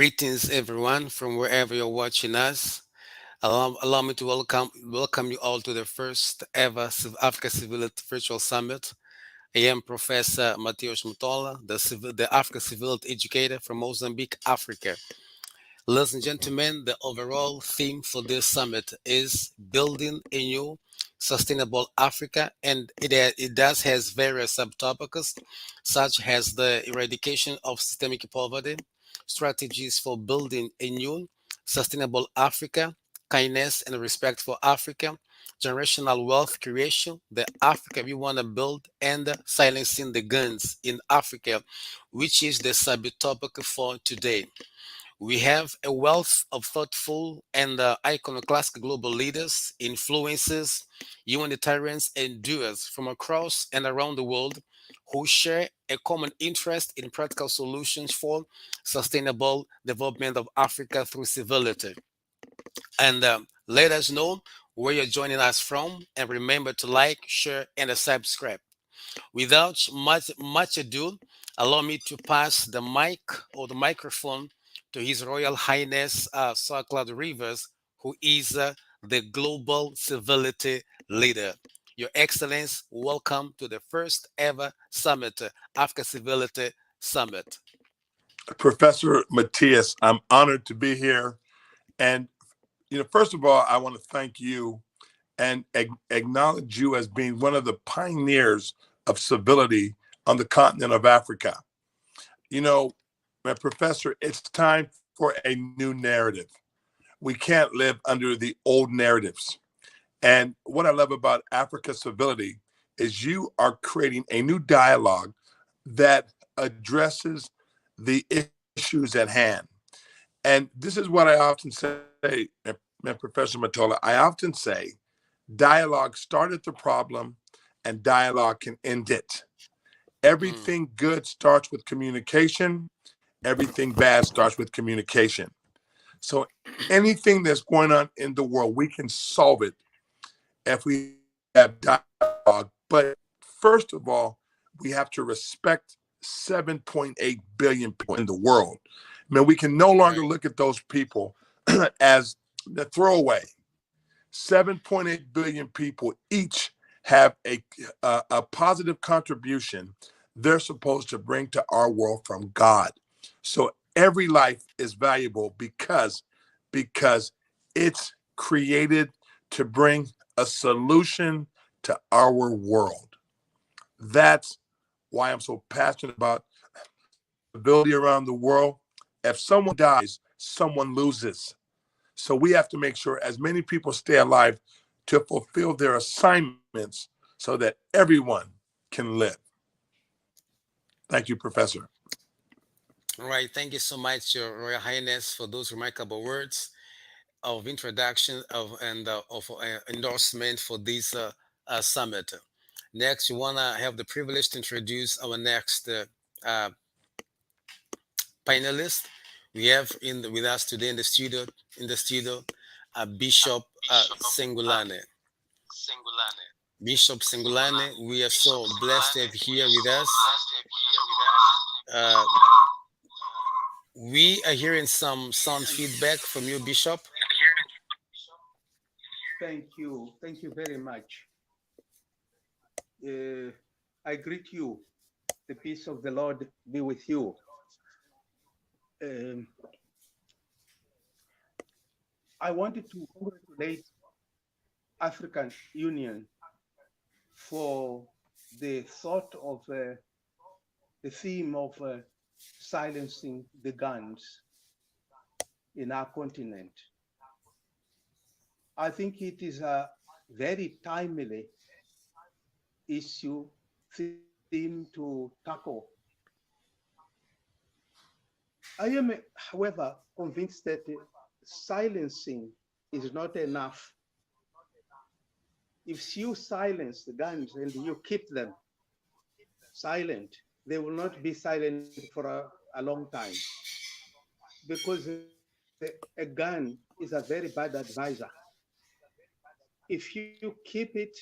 Greetings, everyone, from wherever you're watching us. Allow me to welcome you all to the first ever Africa Civility Virtual Summit. I am Professor Mateus Mutola, the Africa Civility Educator from Mozambique, Africa. Ladies and gentlemen, the overall theme for this summit is building a new sustainable Africa, and it does has various subtopics, such as the eradication of systemic poverty, strategies for building a new sustainable Africa, kindness and respect for Africa, generational wealth creation, the Africa we want to build, and silencing the guns in Africa, which is the subtopic for today. We have a wealth of thoughtful and iconoclastic global leaders, influencers, humanitarians, and doers from across and around the world who share a common interest in practical solutions for sustainable development of Africa through civility. And let us know where you're joining us from, and remember to like, share, and subscribe. Without much ado, allow me to pass the mic or the microphone to His Royal Highness Sir Clyde Rivers, who is the Global Civility Leader. Your Excellence, welcome to the first ever summit, Africa Civility Summit. Professor Mateus, I'm honored to be here. And, first of all, I want to thank you and acknowledge you as being one of the pioneers of civility on the continent of Africa. My professor, it's time for a new narrative. We can't live under the old narratives. And what I love about Africa Civility is you are creating a new dialogue that addresses the issues at hand. And this is what I often say, Professor Mutola, I often say, dialogue started the problem and dialogue can end it. Everything good starts with communication. Everything bad starts with communication. So anything that's going on in the world, we can solve it if we have dialogue. But first of all, we have to respect 7.8 billion people in the world. I mean, we can no longer look at those people as the throwaway. 7.8 billion people each have a positive contribution they're supposed to bring to our world from God. So every life is valuable because it's created to bring a solution to our world. That's why I'm so passionate about civility around the world. If someone dies, someone loses. So we have to make sure as many people stay alive to fulfill their assignments so that everyone can live. Thank you, Professor. All right, thank you so much, Your Royal Highness, for those remarkable words of introduction of endorsement for this summit. Next, we wanna have the privilege to introduce our next uh, panelist. We have with us today in the studio, Bishop Sengulane. Bishop Sengulane, we are so blessed to have here with us. Uh, we are hearing some sound feedback from you, Bishop. Thank you. Thank you very much. I greet you. The peace of the Lord be with you. Um, I wanted to congratulate African Union for the thought of the theme of silencing the guns in our continent. I think it is a very timely issue, theme to tackle. I am, however, convinced that silencing is not enough. If you silence the guns and you keep them silent, they will not be silent for a long time, because a gun is a very bad advisor. If you keep it,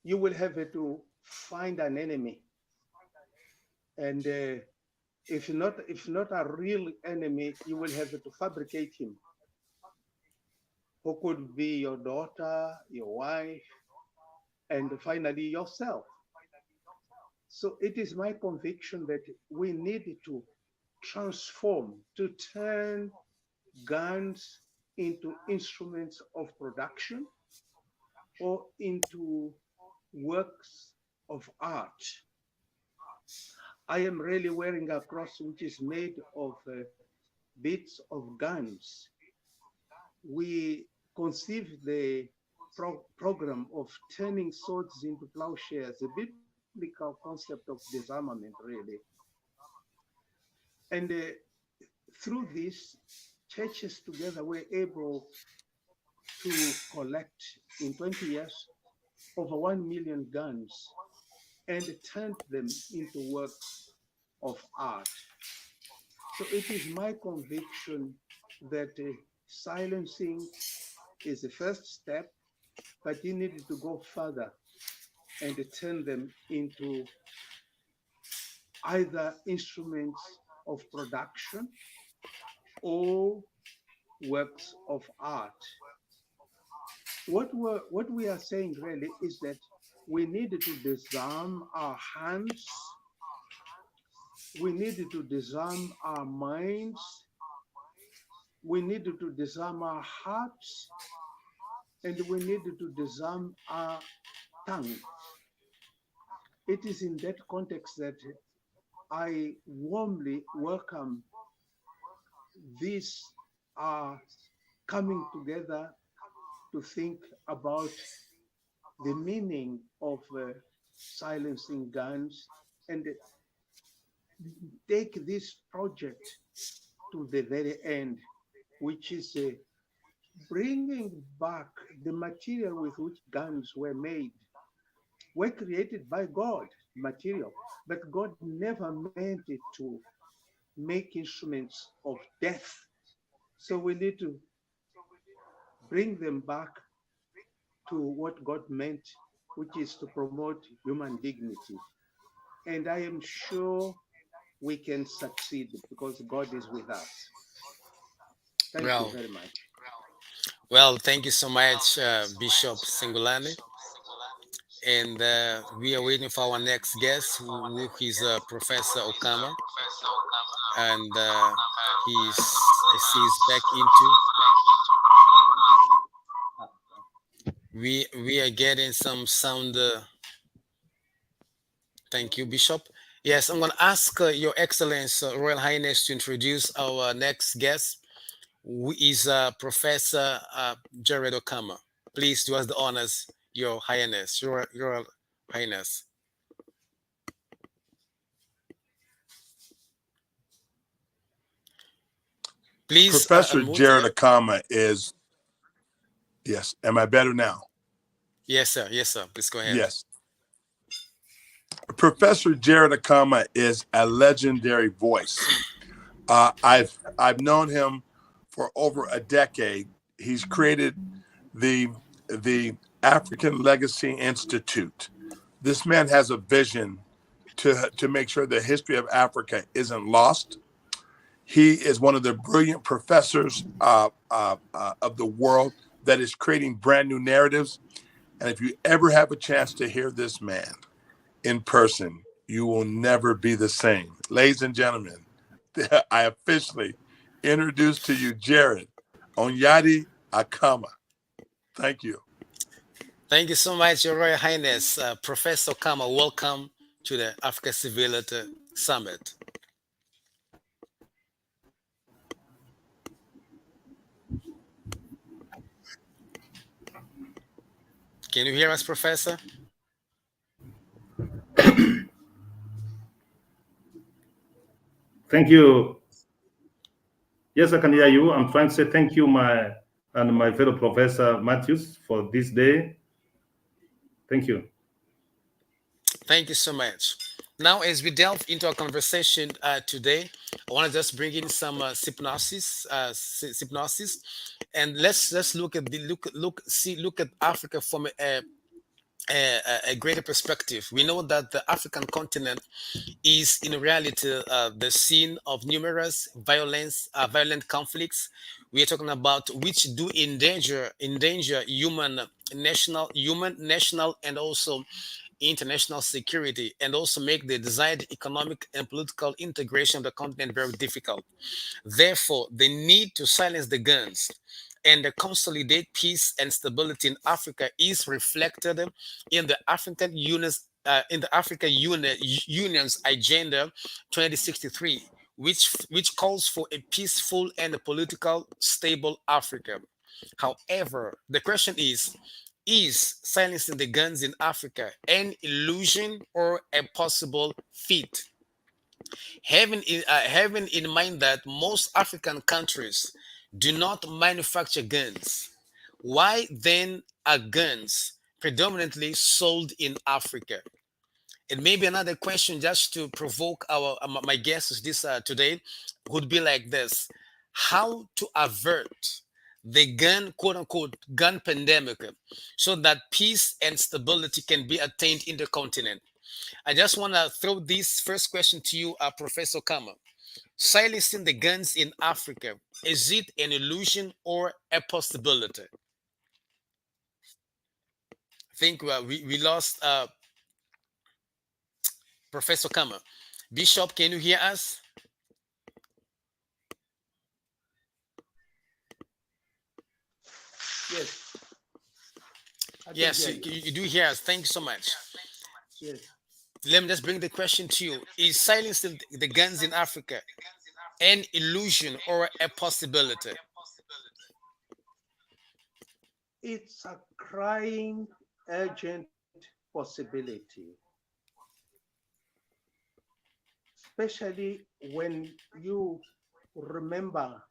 you will have to find an enemy. And if not a real enemy, you will have to fabricate him, who could be your daughter, your wife, and finally yourself. So it is my conviction that we need to transform, to turn guns into instruments of production or into works of art. I am really wearing a cross which is made of bits of guns. We conceived the program of turning swords into plowshares, a biblical concept of disarmament, really. And through this, churches together were able to collect in 20 years over 1 million guns and turned them into works of art. So it is my conviction that silencing is the first step, but you need to go further and turn them into either instruments of production or works of art. What we are saying really is that we need to disarm our hands, we need to disarm our minds, we need to disarm our hearts, and we need to disarm our tongue. It is in that context that I warmly welcome these coming together to think about the meaning of silencing guns and take this project to the very end, which is bringing back the material with which guns were created by God, material, but God never meant it to make instruments of death. So we need to bring them back to what God meant, which is to promote human dignity. And I am sure we can succeed because God is with us. Thank you Well, very much. well, thank you so much, Bishop Singulane. And we are waiting for our next guest, who is Professor Okama, and I see he's back into. We are getting some sound. Thank you, Bishop. Yes, I'm going to ask Your Excellence, Royal Highness, to introduce our next guest, who is Professor Jared Okama. Please do us the honors, Your Highness, Your Highness. Please Professor unmute. Jared Yeah. Akama is, yes, am I better now? Yes, sir. Yes, sir. Please go ahead. Yes. Professor Jared Akama is a legendary voice. I've known him for over a decade. He's created the the African Legacy Institute. This man has a vision to make sure the history of Africa isn't lost. He is one of the brilliant professors of the world that is creating brand new narratives. And if you ever have a chance to hear this man in person, you will never be the same. Ladies and gentlemen, I officially introduce to you Jared Onyadi Akama. Thank you. Thank you so much, Your Royal Highness, Professor Okama. Welcome to the Africa Civility Summit. Can you hear us, Professor? Thank you. Yes, I can hear you. I'm trying to say thank you, my fellow professor Matthews, for this day. Thank you. Thank you so much. Now, as we delve into our conversation today, I want to just bring in some hypnosis, and let's look at Africa from a a greater perspective. We know that the African continent is in reality the scene of numerous violent conflicts. We are talking about which do endanger human national and also international security, and also make the desired economic and political integration of the continent very difficult. Therefore, the need to silence the guns and consolidate peace and stability in Africa is reflected in the African Union's Agenda 2063, which calls for a peaceful and a political stable Africa. However, the question is silencing the guns in Africa an illusion or a possible feat? Having in mind that most African countries do not manufacture guns, why then are guns predominantly sold in Africa? And maybe another question, just to provoke my guests this today, would be like this: how to avert the gun, quote unquote, gun pandemic, so that peace and stability can be attained in the continent? I just want to throw this first question to you, Professor Kama. Silencing the guns in Africa, is it an illusion or a possibility? I think we lost Professor Kama. Bishop, can you hear us? Yes, I can Yes, hear you, you. you do hear us. Thank you so much. Yes, Let me just bring the question to you. Is silencing the guns in Africa an illusion or a possibility? it's a crying, urgent possibility, especially when you remember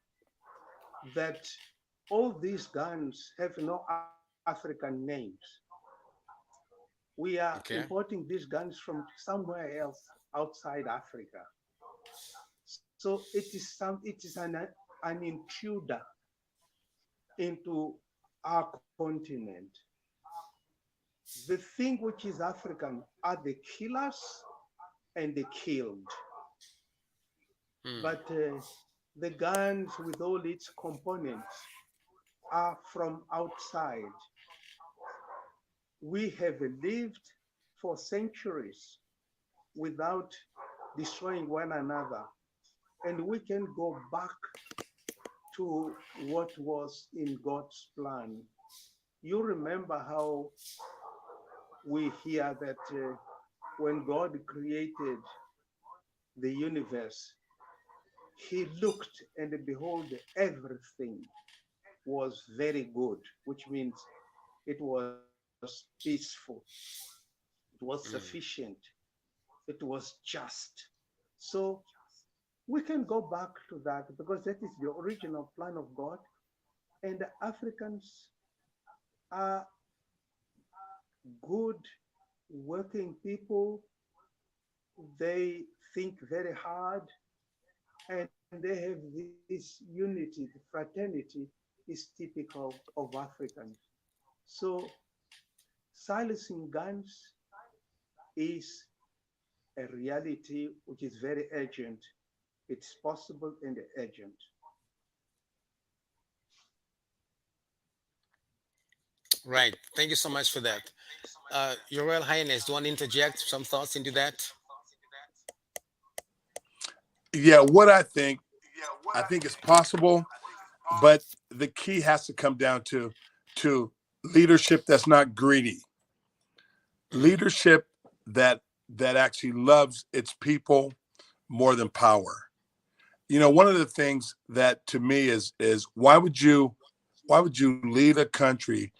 that all these guns have no African names. We are Okay. importing these guns from somewhere else outside Africa. So it is an intruder into our continent. The thing which is African are the killers and the killed. Hmm. But the guns with all its components are from outside. We have lived for centuries without destroying one another. And we can go back to what was in God's plan. You remember how we hear that when God created the universe, he looked and behold, everything was very good, which means it was peaceful, it was Hmm. sufficient, it was just. So we can go back to that because that is the original plan of God. And the Africans are good working people. They think very hard and they have this unity, the fraternity is typical of Africans. So silencing guns is a reality which is very urgent. It's possible and urgent. Right. Thank you so much for that. Your Royal Highness, do you want to interject some thoughts into that? Yeah, what I think it's possible, but the key has to come down to leadership that's not greedy, Hmm. leadership that actually loves its people more than power. You know, one of the things that to me is why would you lead a country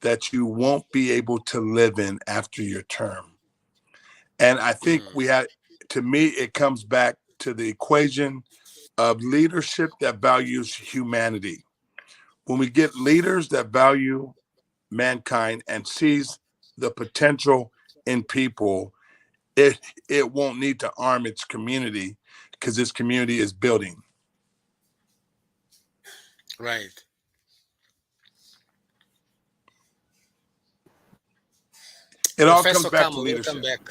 that you won't be able to live in after your term? And I think Hmm. we had, to me, it comes back to the equation of leadership that values humanity. When we get leaders that value mankind and sees the potential in people, it it won't need to arm its community because its community is building. Right. It all comes Professor back to Kama, welcome leadership. back.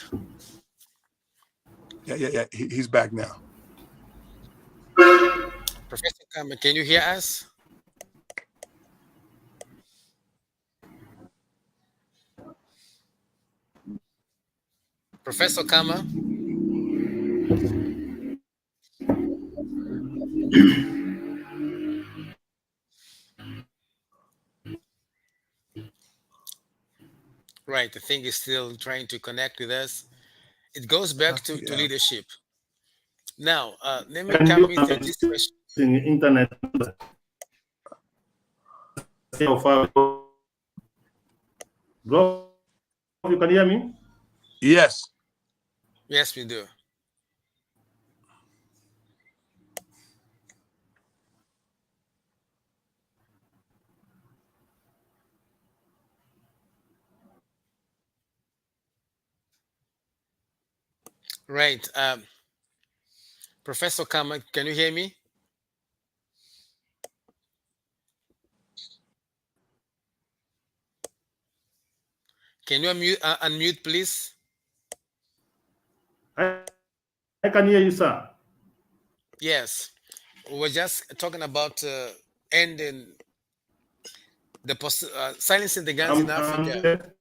Yeah. He's back now. Professor Kama, can you hear us? Professor Kama? Right, I think he's still trying to connect with us. It goes back to Yeah. leadership. Now, let me Can come you with this question. using internet? See how far we go. Bro, you can hear me? Yes. Yes, we do. Right. Professor Kama, can you hear me? Can you unmute, please? I, I can hear you, sir. Yes. We're just talking about ending silencing the guns in Africa. I'm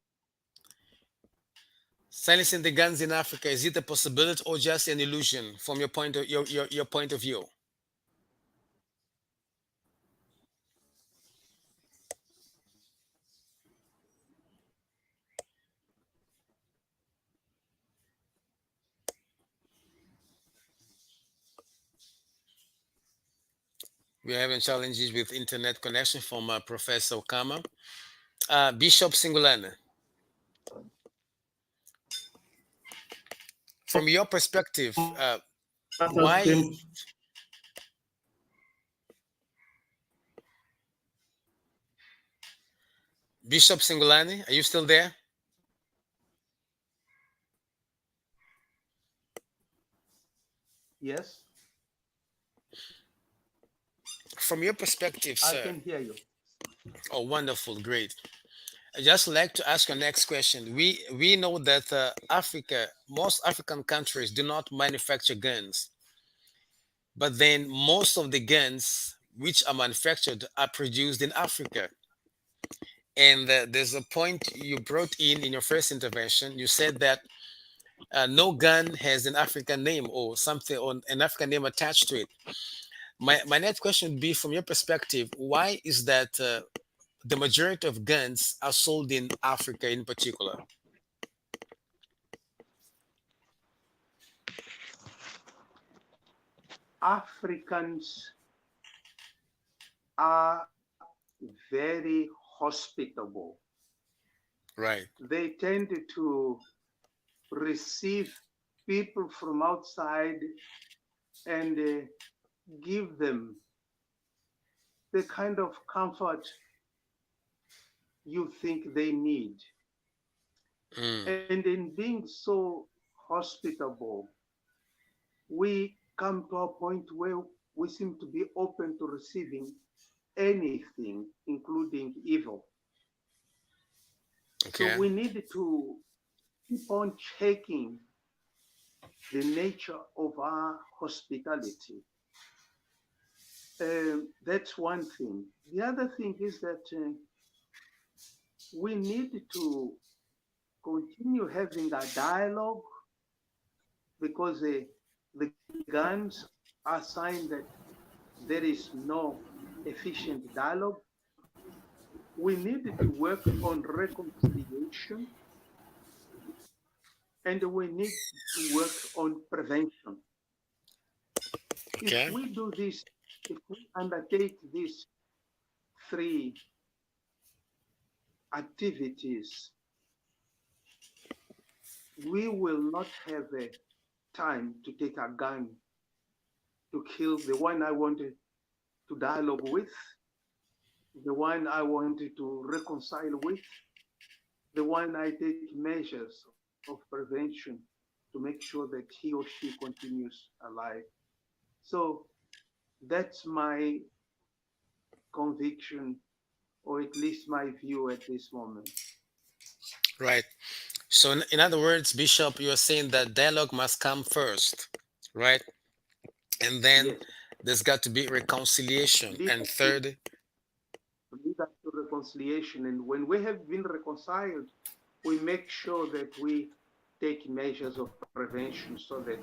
Silencing the guns in Africa, is it a possibility or just an illusion from your point of your point of view? We're having challenges with internet connection from Professor Kama. Bishop Singulane, from your perspective, why came. Bishop Singulane, are you still there? Yes, From your perspective, I sir. can hear you. Oh, wonderful, great. I just like to ask your next question. We know that Africa, most African countries do not manufacture guns, but then most of the guns which are manufactured are produced in Africa. And there's a point you brought in your first intervention. You said that no gun has an African name or something or an African name attached to it. My next question would be, from your perspective, why is that the majority of guns are sold in Africa in particular? Africans are very hospitable. Right. They tend to receive people from outside and give them the kind of comfort you think they need. Mm, And in being so hospitable, we come to a point where we seem to be open to receiving anything, including evil. So okay. we need to keep on checking the nature of our hospitality. That's one thing. The other thing is that we need to continue having a dialogue because the guns are sign that there is no efficient dialogue. We need to work on reconciliation and we need to work on prevention. If Okay. we do this, if we undertake these three activities, we will not have a time to take a gun to kill the one I wanted to dialogue with, the one I wanted to reconcile with, the one I take measures of prevention to make sure that he or she continues alive. So that's my conviction, or at least my view at this moment. Right. So, in other words, Bishop, you are saying that dialogue must come first, right? And then Yes, there's got to be reconciliation. lead And us to third, lead us to reconciliation. And when we have been reconciled, we make sure that we take measures of prevention so that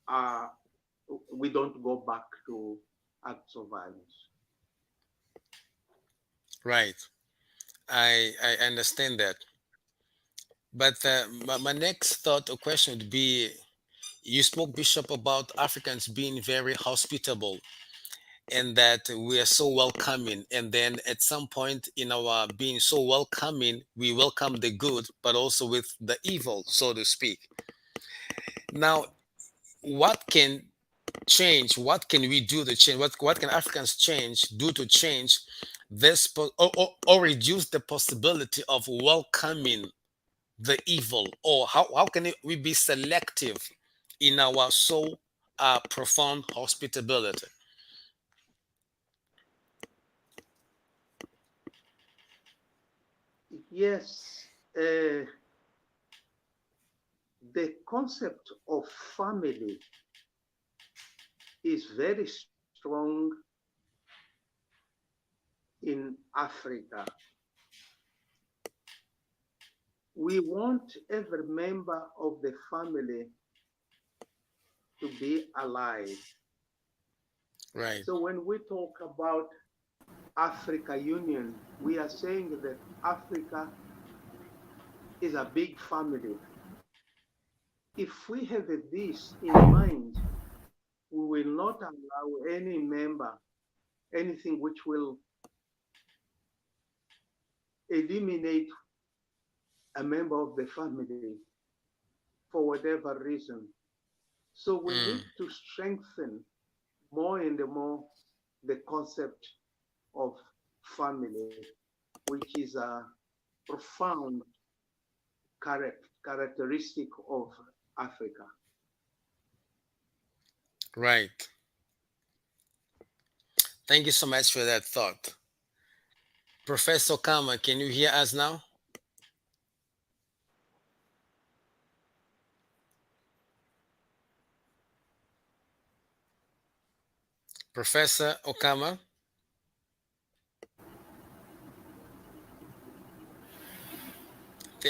uh, we don't go back to acts of violence. right? I understand that. But my next thought or question would be, you spoke, Bishop, about Africans being very hospitable and that we are so welcoming. And then at some point in our being so welcoming, we welcome the good, but also with the evil, so to speak. Now, what can change? What can we do to change? What can Africans do to change this or reduce the possibility of welcoming the evil? Or how can we be selective in our so profound hospitality? Yes, the concept of family is very strong in Africa. We want every member of the family to be alive. Right, So when we talk about Africa Union, we are saying that Africa is a big family. If we have this in mind, we will not allow any member anything which will eliminate a member of the family for whatever reason. So we mm, need to strengthen more and more the concept of family, which is a profound characteristic of Africa. right. Thank you so much for that thought. Professor Kama, can you hear us now? Professor Okama,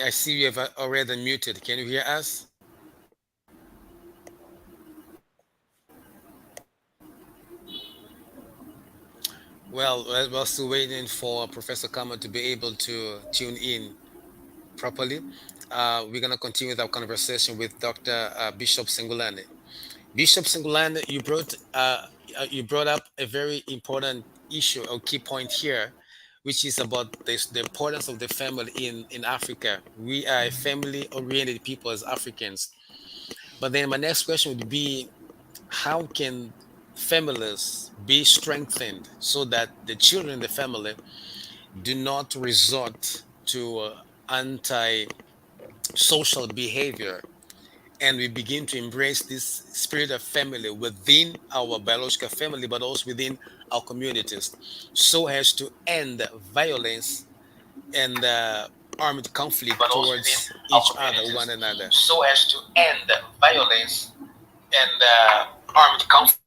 I see you have already unmuted. Can you hear us? Well, we're still waiting for Professor Kama to be able to tune in properly. We're going to continue with our conversation with Dr. Bishop Sengulane. Bishop Sengulane, you brought up a very important issue or key point here, which is about this, the importance of the family in Africa. We are a family-oriented people as Africans. But then my next question would be, how can families be strengthened so that the children in the family do not resort to anti-social behavior, and we begin to embrace this spirit of family within our biological family, but also within our communities, so as to end violence and armed conflict but also within towards our each other, one communities, another. so as to end violence and armed conflict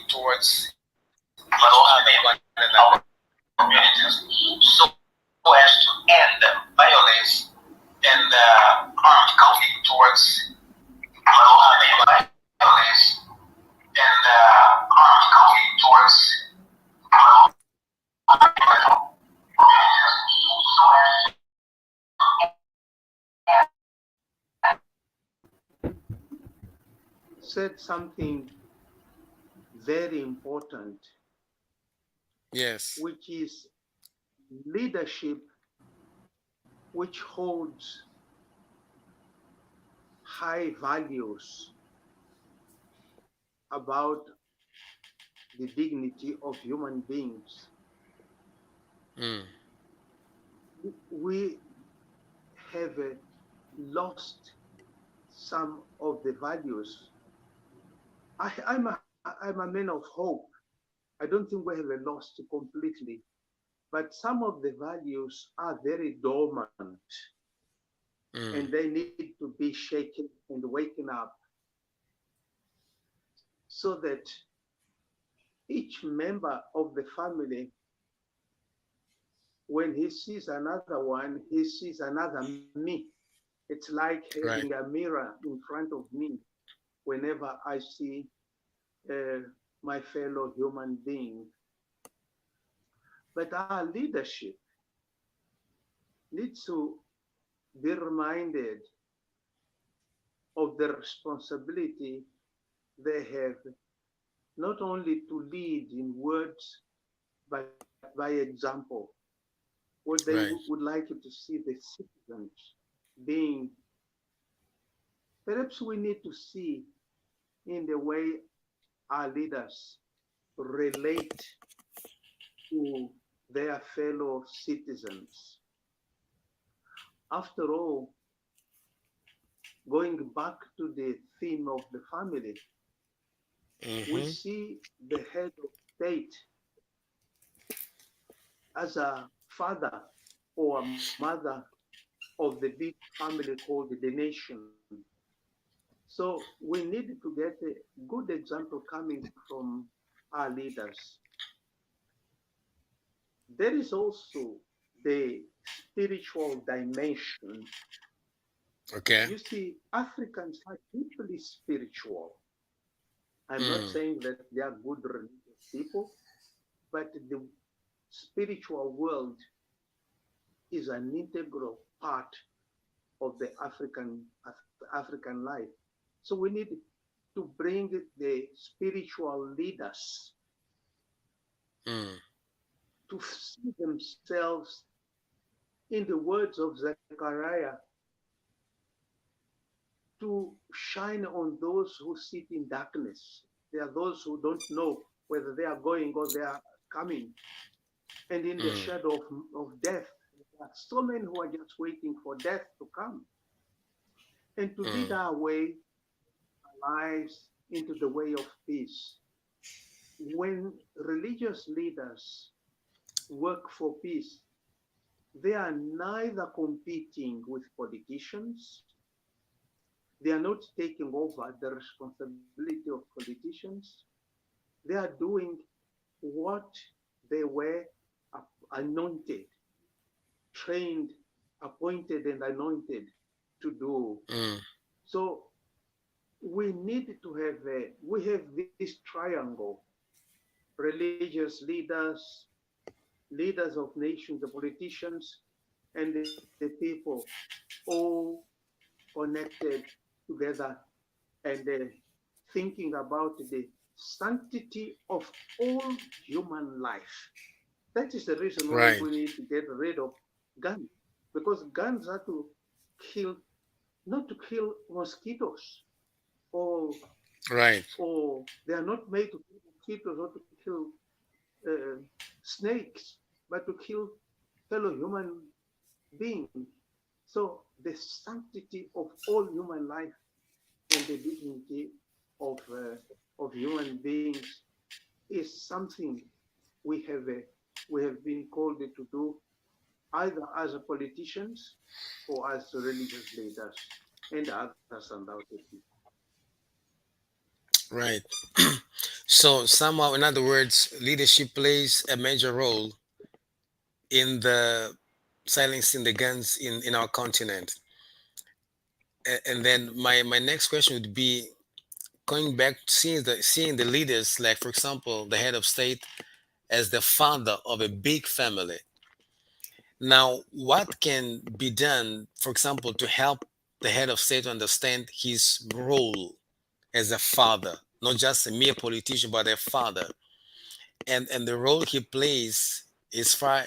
towards each other, one another. Communities, so as to end violence and armed conflict towards violence and armed conflict towards Said something very important, Yes. which is leadership which holds high values about the dignity of human beings. Mm. We have lost some of the values. I'm a man of hope. I don't think we have lost completely, but some of the values are very dormant. Mm. and they need to be shaken and waken up so that each member of the family, when he sees another one, he sees another me. It's like having Right. a mirror in front of me whenever I see uh, my fellow human being. But our leadership needs to be reminded of the responsibility they have not only to lead in words, but by example. What they Right. would like you to see the citizens being, perhaps we need to see in the way our leaders relate to their fellow citizens. After all, going back to the theme of the family, we Mm-hmm. see the head of state as a father or a mother of the big family called the nation. So we need to get a good example coming from our leaders. There is also the spiritual dimension. Okay. You see, Africans are deeply spiritual. I'm not Mm. saying that they are good religious people, but the spiritual world is an integral part of the African life. So we need to bring the spiritual leaders Mm. to see themselves in the words of Zechariah to shine on those who sit in darkness. There are those who don't know whether they are going or they are coming. And in the Mm. shadow of death, there are so many who are just waiting for death to come and to lead Mm. our way, our lives into the way of peace. When religious leaders work for peace, they are neither competing with politicians, they are not taking over the responsibility of politicians. They are doing what they were anointed, trained, appointed, and anointed to do. Mm. So we need to we have this triangle: religious leaders, leaders of nations, the politicians, and the people, all connected together and thinking about the sanctity of all human life. That is the reason why we Right. need to get rid of guns, because guns are to kill, not to kill mosquitoes, or Right. they are not made to kill mosquitoes or to kill uh, snakes, but to kill fellow human beings. So the sanctity of all human life and the dignity of human beings is something we have we have been called to do either as politicians or as religious leaders and others undoubtedly. Right. So somehow, in other words, leadership plays a major role in the silencing the guns in our continent. And then my next question would be going back, seeing the leaders, like for example, the head of state as the father of a big family. Now, what can be done, for example, to help the head of state understand his role as a father, not just a mere politician, but a father, and the role he plays as far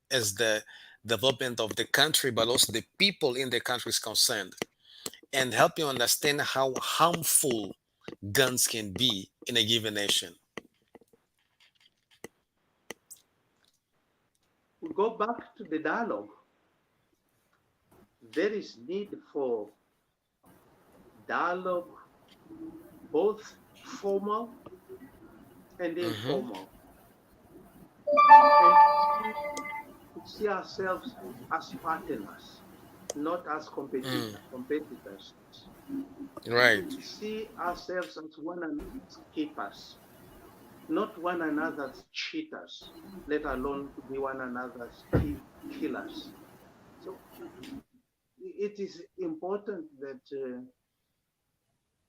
as the development of the country, but also the people in the country is concerned, and help you understand how harmful guns can be in a given nation. We go back to the dialogue. There is need for dialogue, both formal and Hmm. informal, and to see ourselves as partners. not as Mm, competitors. right. We see ourselves as one another's keepers, not one another's cheaters, let alone to be one another's killers. So it is important that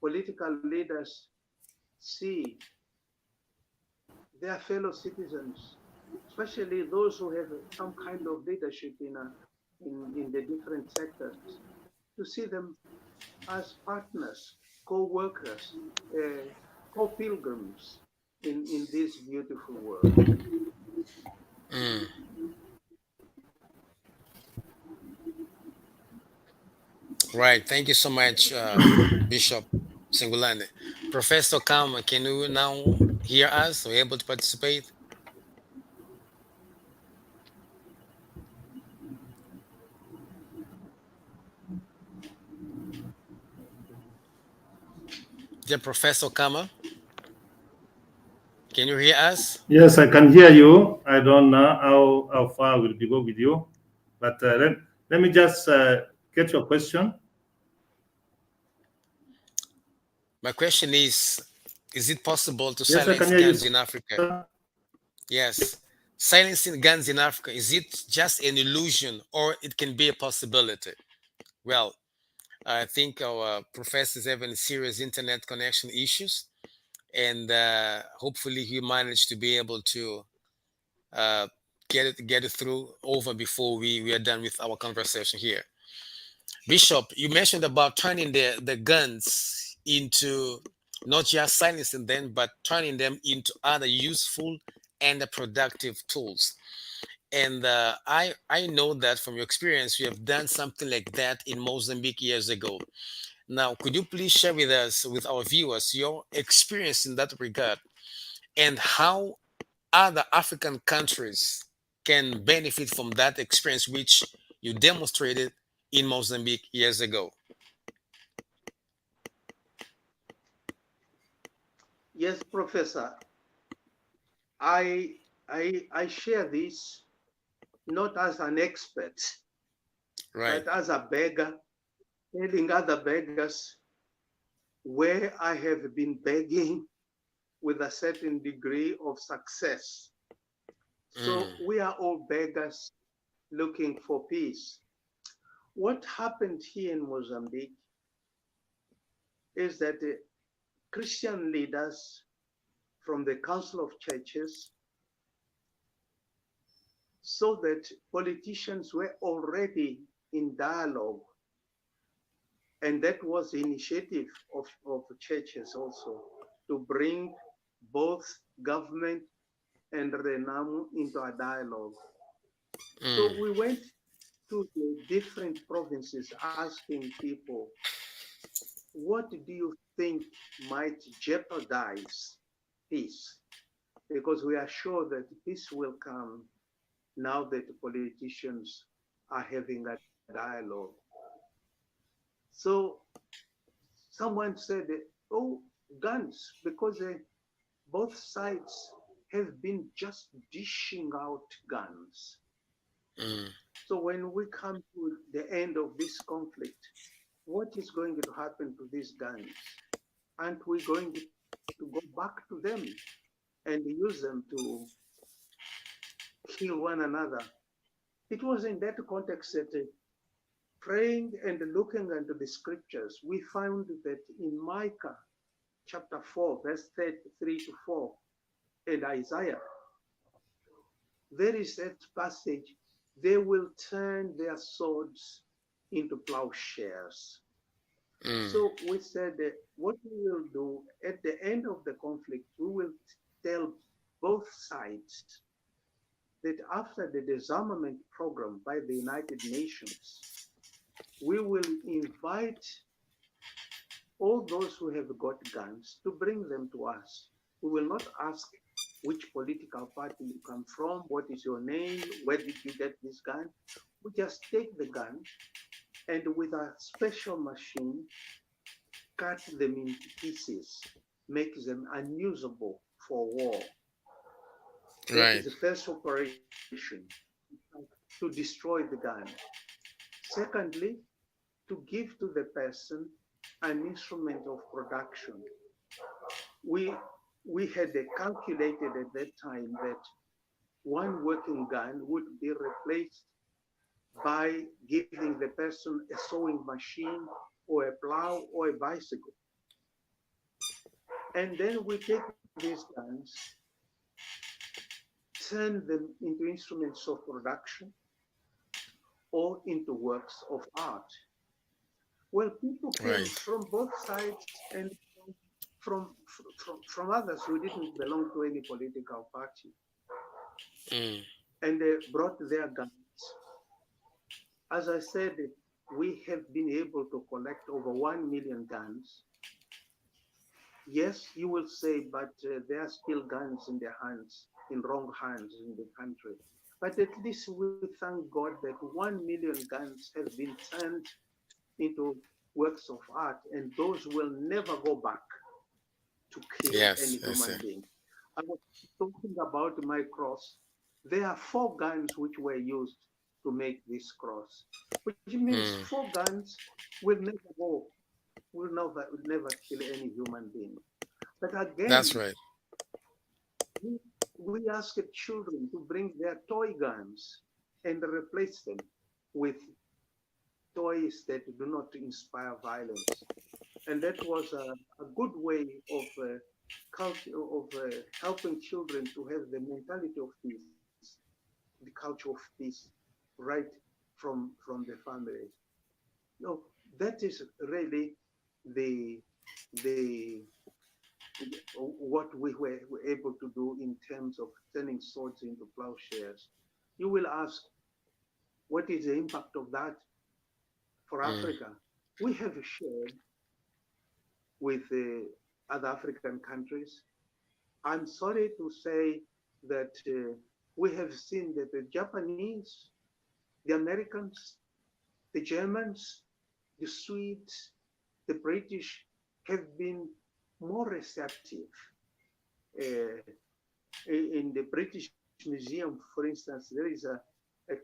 political leaders see their fellow citizens, especially those who have some kind of leadership in the different sectors, to see them as partners, co-workers, uh, co-pilgrims in this beautiful world. Mm, right. Thank you so much, Bishop Singulane. Professor Kama, can you now hear us? Are you able to participate? Dear Professor Kama, can you hear us? Yes, I can hear you. I don't know how far I will be go with you, but let me just get your question. My question is it possible to Yes, I can silence hear you, guns in sir. Africa? Yes. Silencing guns in Africa, is it just an illusion or it can be a possibility? Well, I think our professors having serious internet connection issues, and hopefully he managed to be able to uh, get it through over before we are done with our conversation here. Bishop, you mentioned about turning the guns into not just silencing them, but turning them into other useful and productive tools. And I know that from your experience, you have done something like that in Mozambique years ago. Now, could you please share with us, with our viewers, your experience in that regard and how other African countries can benefit from that experience which you demonstrated in Mozambique years ago? Yes, Professor, I I share this not as an expert, Right. but as a beggar, telling other beggars where I have been begging with a certain degree of success. Mm, So we are all beggars looking for peace. What happened here in Mozambique is that the Christian leaders from the Council of Churches saw that politicians were already in dialogue, and that was the initiative of churches also to bring both government and Renamo into a dialogue. So mm, we went to the different provinces asking people, what do you think might jeopardize peace? Because we are sure that peace will come now that the politicians are having a dialogue. So someone said, oh, guns, because both sides have been just dishing out guns. mm, So when we come to the end of this conflict, what is going to happen to these guns? Aren't we going to go back to them and use them to kill one another? It was in that context that praying and looking into the scriptures, we found that in Micah chapter 4, verse 3 to 4, and Isaiah, there is that passage, they will turn their swords into plowshares. mm, So we said that what we will do at the end of the conflict, we will tell both sides that after the disarmament program by the United Nations, we will invite all those who have got guns to bring them to us. We will not ask which political party you come from, what is your name, where did you get this gun. We just take the gun and with a special machine, cut them into pieces, make them unusable for war. That is right. the first operation to destroy the gun. Secondly, to give to the person an instrument of production. We had calculated at that time that one working gun would be replaced by giving the person a sewing machine or a plow or a bicycle. And then we take these guns, turn them into instruments of production or into works of art. Well, people came Right. from both sides and from others who didn't belong to any political party, Mm. and they brought their guns. As I said, we have been able to collect over 1 million guns. Yes, you will say, but there are still guns in their hands, in wrong hands in the country. But at least we thank God that 1 million guns have been turned into works of art, and those will never go back to kill Yes, any I see. human being. I was talking about my cross. There are 4 guns which were used to make this cross, which means Mm. 4 guns will never go, will never kill any human being. But That's again, right. we asked children to bring their toy guns and replace them with toys that do not inspire violence. And that was a good way of culture of helping children to have the mentality of peace, the culture of peace, right from the families. No, that is really the the what we were able to do in terms of turning swords into plowshares. You will ask, what is the impact of that for Mm. Africa? We have shared with other African countries. I'm sorry to say that we have seen that the Japanese, the Americans, the Germans, the Swedes, the British have been more receptive. Uh, in the British Museum, for instance, there is a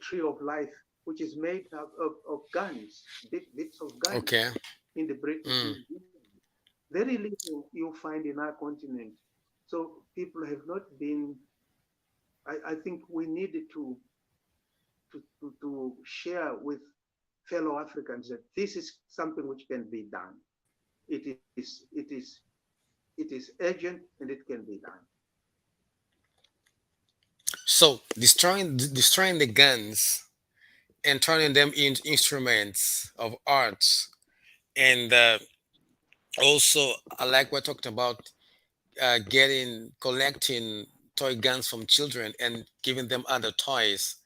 tree of life which is made of guns, bits of guns Okay. in the British Mm. Museum. Very little you find in our continent. So people have not been, I think we needed to share with fellow Africans that this is something which can be done. It is urgent and it can be done. So destroying the guns and turning them into instruments of arts, and also I like what talked about getting collecting toy guns from children and giving them other toys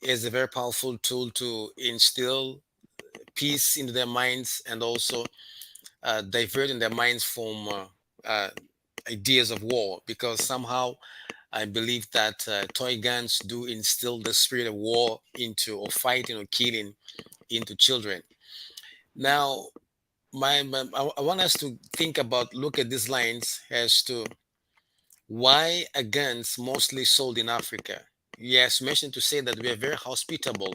is a very powerful tool to instill peace into their minds and also diverting their minds from uh, ideas of war, because somehow I believe that toy guns do instill the spirit of war into, or fighting or killing into children. Now, I want us to think about, look at these lines as to why are guns mostly sold in Africa. Yes, mentioned to say that we are very hospitable,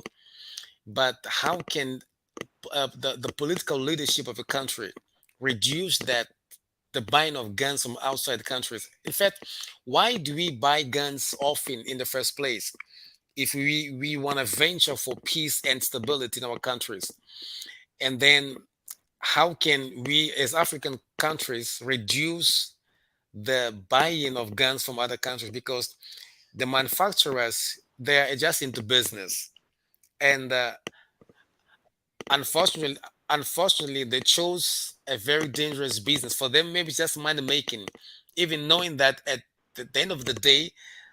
but how can the political leadership of a country reduce that, the buying of guns from outside countries? In fact, why do we buy guns often in the first place if we want to venture for peace and stability in our countries? And then how can we as African countries reduce the buying of guns from other countries? Because the manufacturers, they're just into business, and unfortunately unfortunately they chose a very dangerous business. For them, maybe it's just money making, even knowing that at the end of the day,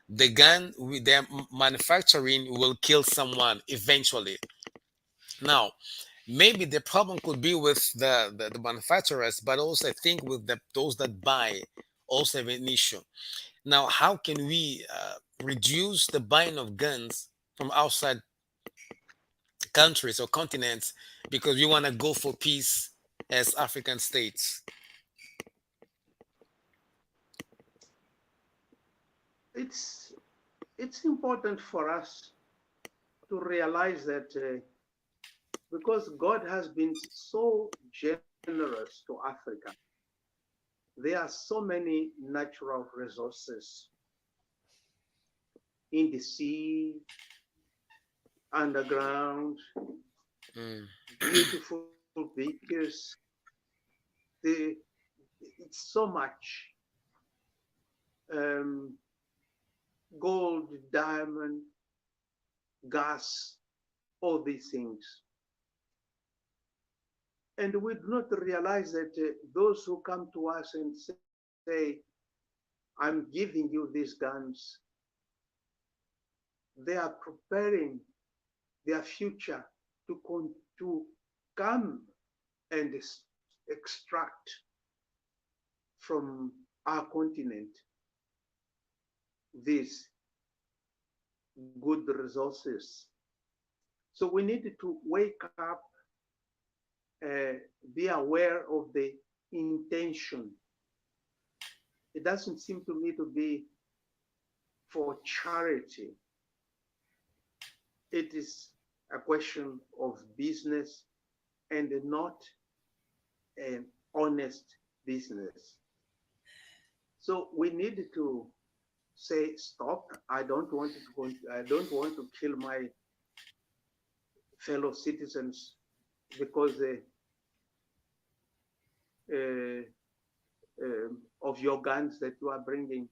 the gun with their manufacturing will kill someone eventually. Now, maybe the problem could be with the manufacturers, but also I think with those that buy also have an issue. Now, how can we reduce the buying of guns from outside countries or continents because we want to go for peace as African states? It's it's important for us to realize that because God has been so generous to Africa. There are so many natural resources in the sea, underground, Mm. beautiful beaches. The, it's so much um, gold, diamond, gas, all these things. And we do not realize that those who come to us and say, I'm giving you these guns, they are preparing their future to come and extract from our continent these good resources. So we need to wake up, be aware of the intention. It doesn't seem to me to be for charity. It is a question of business and not an honest business. So we need to say, stop. I don't want to kill my fellow citizens because of your guns that you are bringing.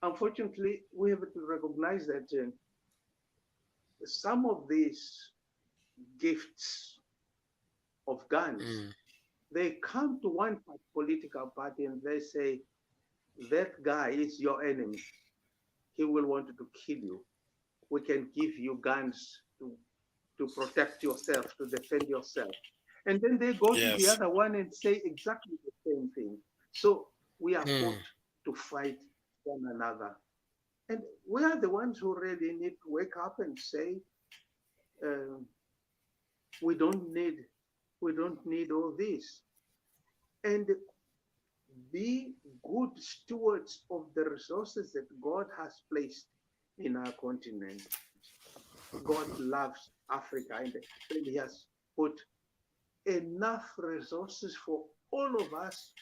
Unfortunately, we have to recognize that some of these gifts of guns, Mm. they come to one political party and they say, that guy is your enemy. He will want to kill you. We can give you guns to protect yourself, to defend yourself. And then they go to the Yes. other one and say exactly the same thing. So we are Mm. put to fight one another. And we are the ones who really need to wake up and say, uh, we don't need all this. And be good stewards of the resources that God has placed in our continent. God loves Africa and He has put enough resources for all of us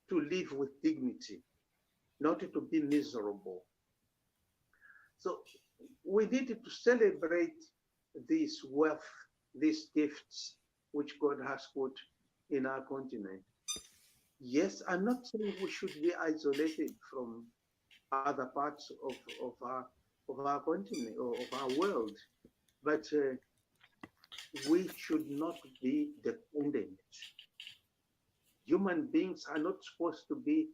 to live with dignity, not to be miserable. So we need to celebrate this wealth, these gifts which God has put in our continent. Yes, I'm not saying we should be isolated from other parts of our continent or of our world, but we should not be dependent. Human beings are not supposed to be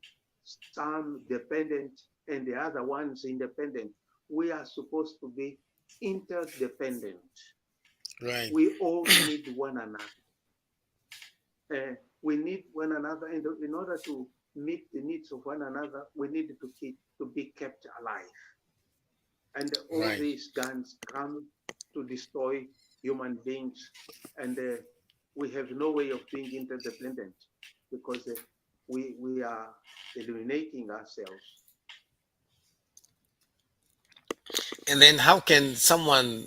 some dependent and the other ones independent. We are supposed to be interdependent. Right. We all need one another. We need one another, and in order to meet the needs of one another, we need to be kept alive. And all Right. these guns come to destroy human beings, and we have no way of being interdependent because we are eliminating ourselves. And then how can someone,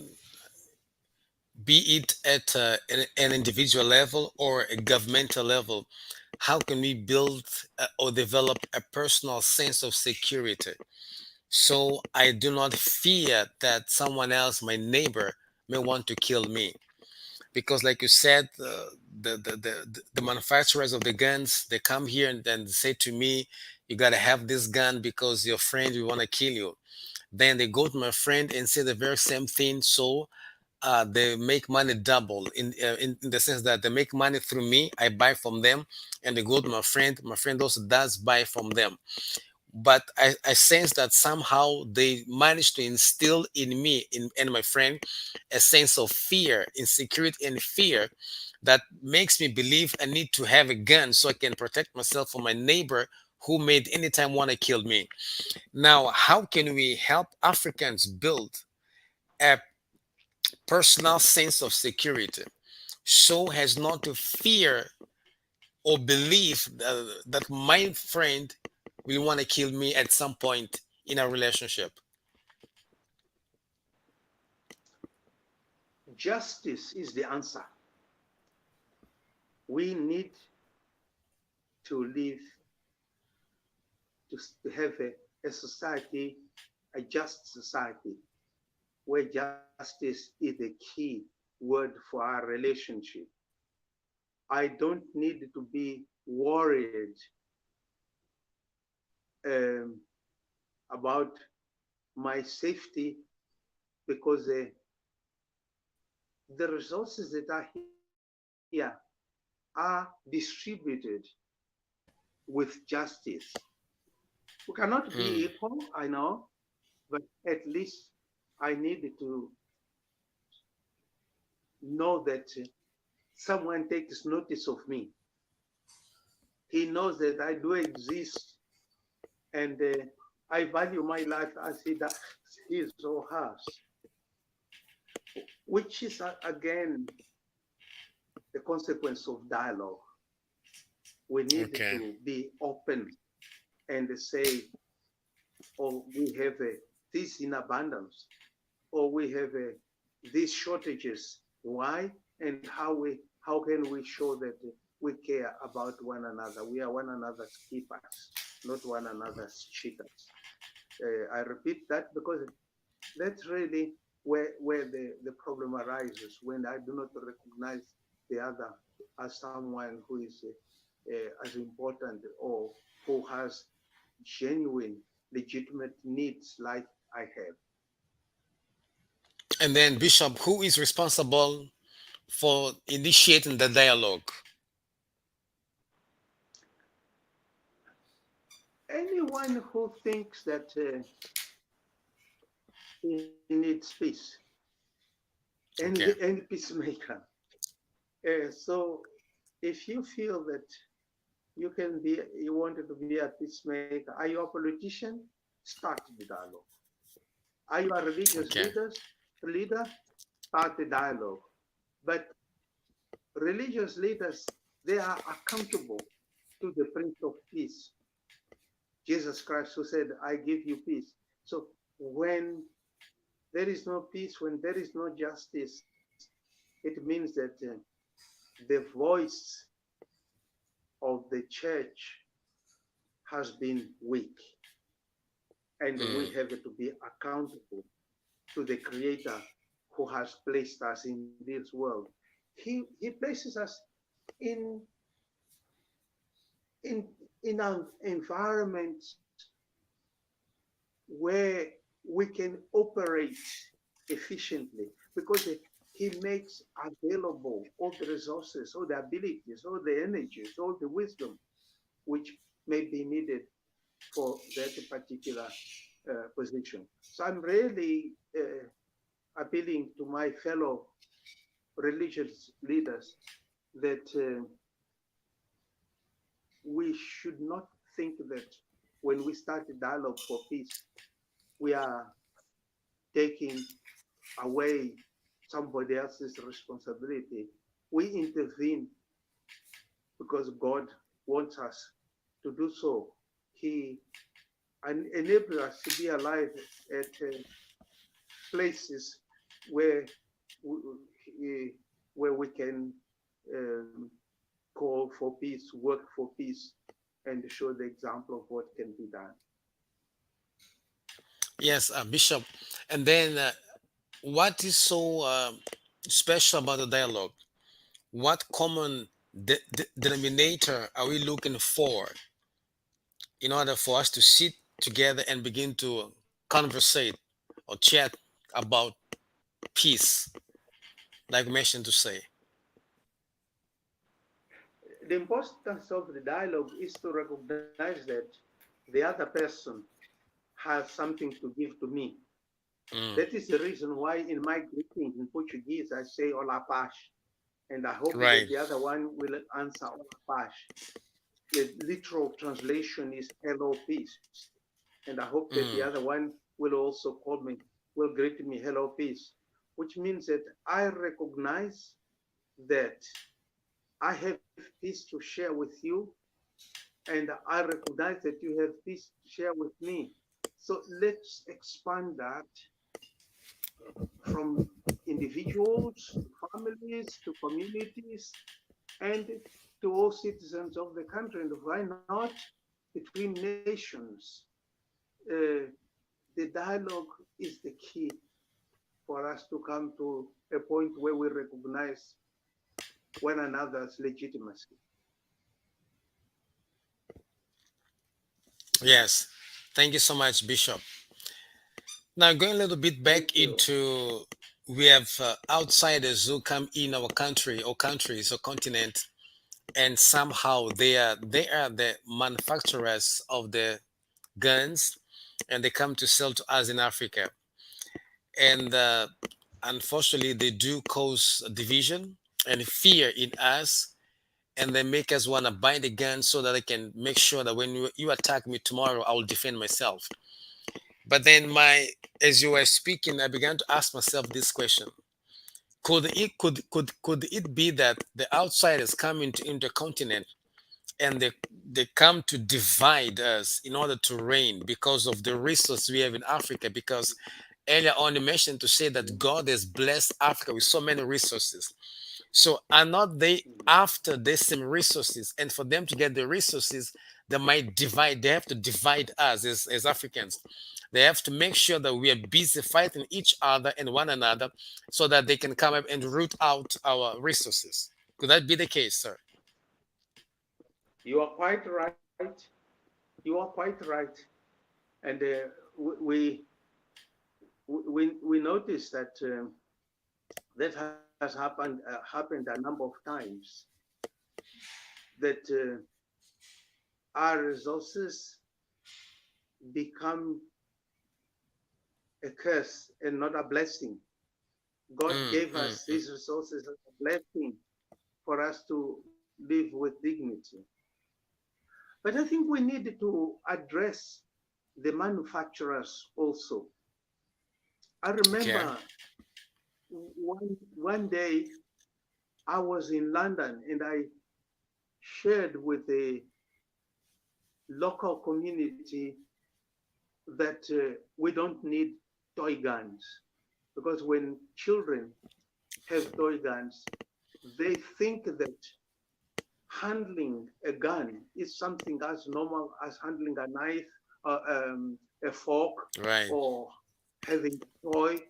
be it at an individual level or a governmental level, how can we build or develop a personal sense of security so I do not fear that someone else, my neighbor, may want to kill me? Because, like you said, the manufacturers of the guns, they come here and then say to me, "You gotta have this gun because your friend will want to kill you." Then they go to my friend and say the very same thing. So they make money double in the sense that they make money through me. I buy from them, and they go to my friend. My friend also does buy from them. But I sense that somehow they managed to instill in me and my friend a sense of fear, insecurity, and fear that makes me believe I need to have a gun so I can protect myself from my neighbor who may at any time want to kill me. Now, how can we help Africans build a personal sense of security so as not to fear or believe that my friend will want to kill me at some point in a relationship? Justice is the answer. We need to live, to have a society, a just society, where justice is the key word for our relationship. I don't need to be worried about my safety because the resources that are here are distributed with justice. We cannot be equal, I know, but at least I need to know that someone takes notice of me. He knows that I do exist and I value my life as he does his or hers, which is again the consequence of dialogue. We need Okay. to be open and say, oh, we have this in abundance, or we have these shortages. Why? And how can we show that we care about one another? We are one another's keepers, not one another's cheaters. I repeat that because that's really where the problem arises, when I do not recognize the other as someone who is as important or who has genuine, legitimate needs like I have. And then, Bishop, who is responsible for initiating the dialogue? Anyone who thinks that he needs peace, Okay. any peacemaker. So if you feel that you wanted to be a peacemaker, are you a politician? Start the dialogue. Are you a religious Okay. leader? Start the dialogue. But religious leaders, they are accountable to the Prince of Peace, Jesus Christ, who said, I give you peace. So when there is no peace, when there is no justice, it means that the voice of the church has been weak, and we have to be accountable to the Creator who has placed us in this world. He places us in in in an environment where we can operate efficiently because he makes available all the resources, all the abilities, all the energies, all the wisdom which may be needed for that particular position. So I'm really appealing to my fellow religious leaders that we should not think that when we start a dialogue for peace, we are taking away somebody else's responsibility. We intervene because God wants us to do so. He enables us to be alive at places where we can call for peace, work for peace, and show the example of what can be done. Yes, Bishop. And then, what is so special about the dialogue? What common denominator are we looking for in order for us to sit together and begin to conversate or chat about peace, like we mentioned to say? The importance of the dialogue is to recognize that the other person has something to give to me. Mm, That is the reason why in my greeting in Portuguese I say Olá Paz, and I hope that right. the other one will answer Olá Paz. The literal translation is Hello Peace, and I hope that the other Mm, one will also will greet me Hello Peace, which means that I recognize that I have peace to share with you, and I recognize that you have peace to share with me. So let's expand that from individuals to families to communities and to all citizens of the country. And why not between nations? The dialogue is the key for us to come to a point where we recognize one another's legitimacy. Yes. Thank you so much, Bishop. Now, going a little bit back Thank you. into, we have outsiders who come in our country or countries or continent, and somehow they are the manufacturers of the guns, and they come to sell to us in Africa. And unfortunately, they do cause division and fear in us, and they make us want to buy the gun so that I can make sure that when you attack me tomorrow, I will defend myself. But then, as you were speaking, I began to ask myself this question: could it be that the outsiders come into the continent, and they come to divide us in order to reign because of the resources we have in Africa? Because earlier on you mentioned to say that God has blessed Africa with so many resources. So are not they after the same resources? And for them to get the resources, they have to divide us as Africans. They have to make sure that we are busy fighting each other and one another so that they can come up and root out our resources. Could that be the case, sir? You are quite right. You are quite right. And we noticed that that has happened a number of times. That our resources become a curse and not a blessing. God gave us these resources as a blessing for us to live with dignity. But I think we need to address the manufacturers also. I remember one day I was in London and I shared with the local community that we don't need toy guns, because when children have toy guns, they think that handling a gun is something as normal as handling a knife, a fork, Right. or having a toy.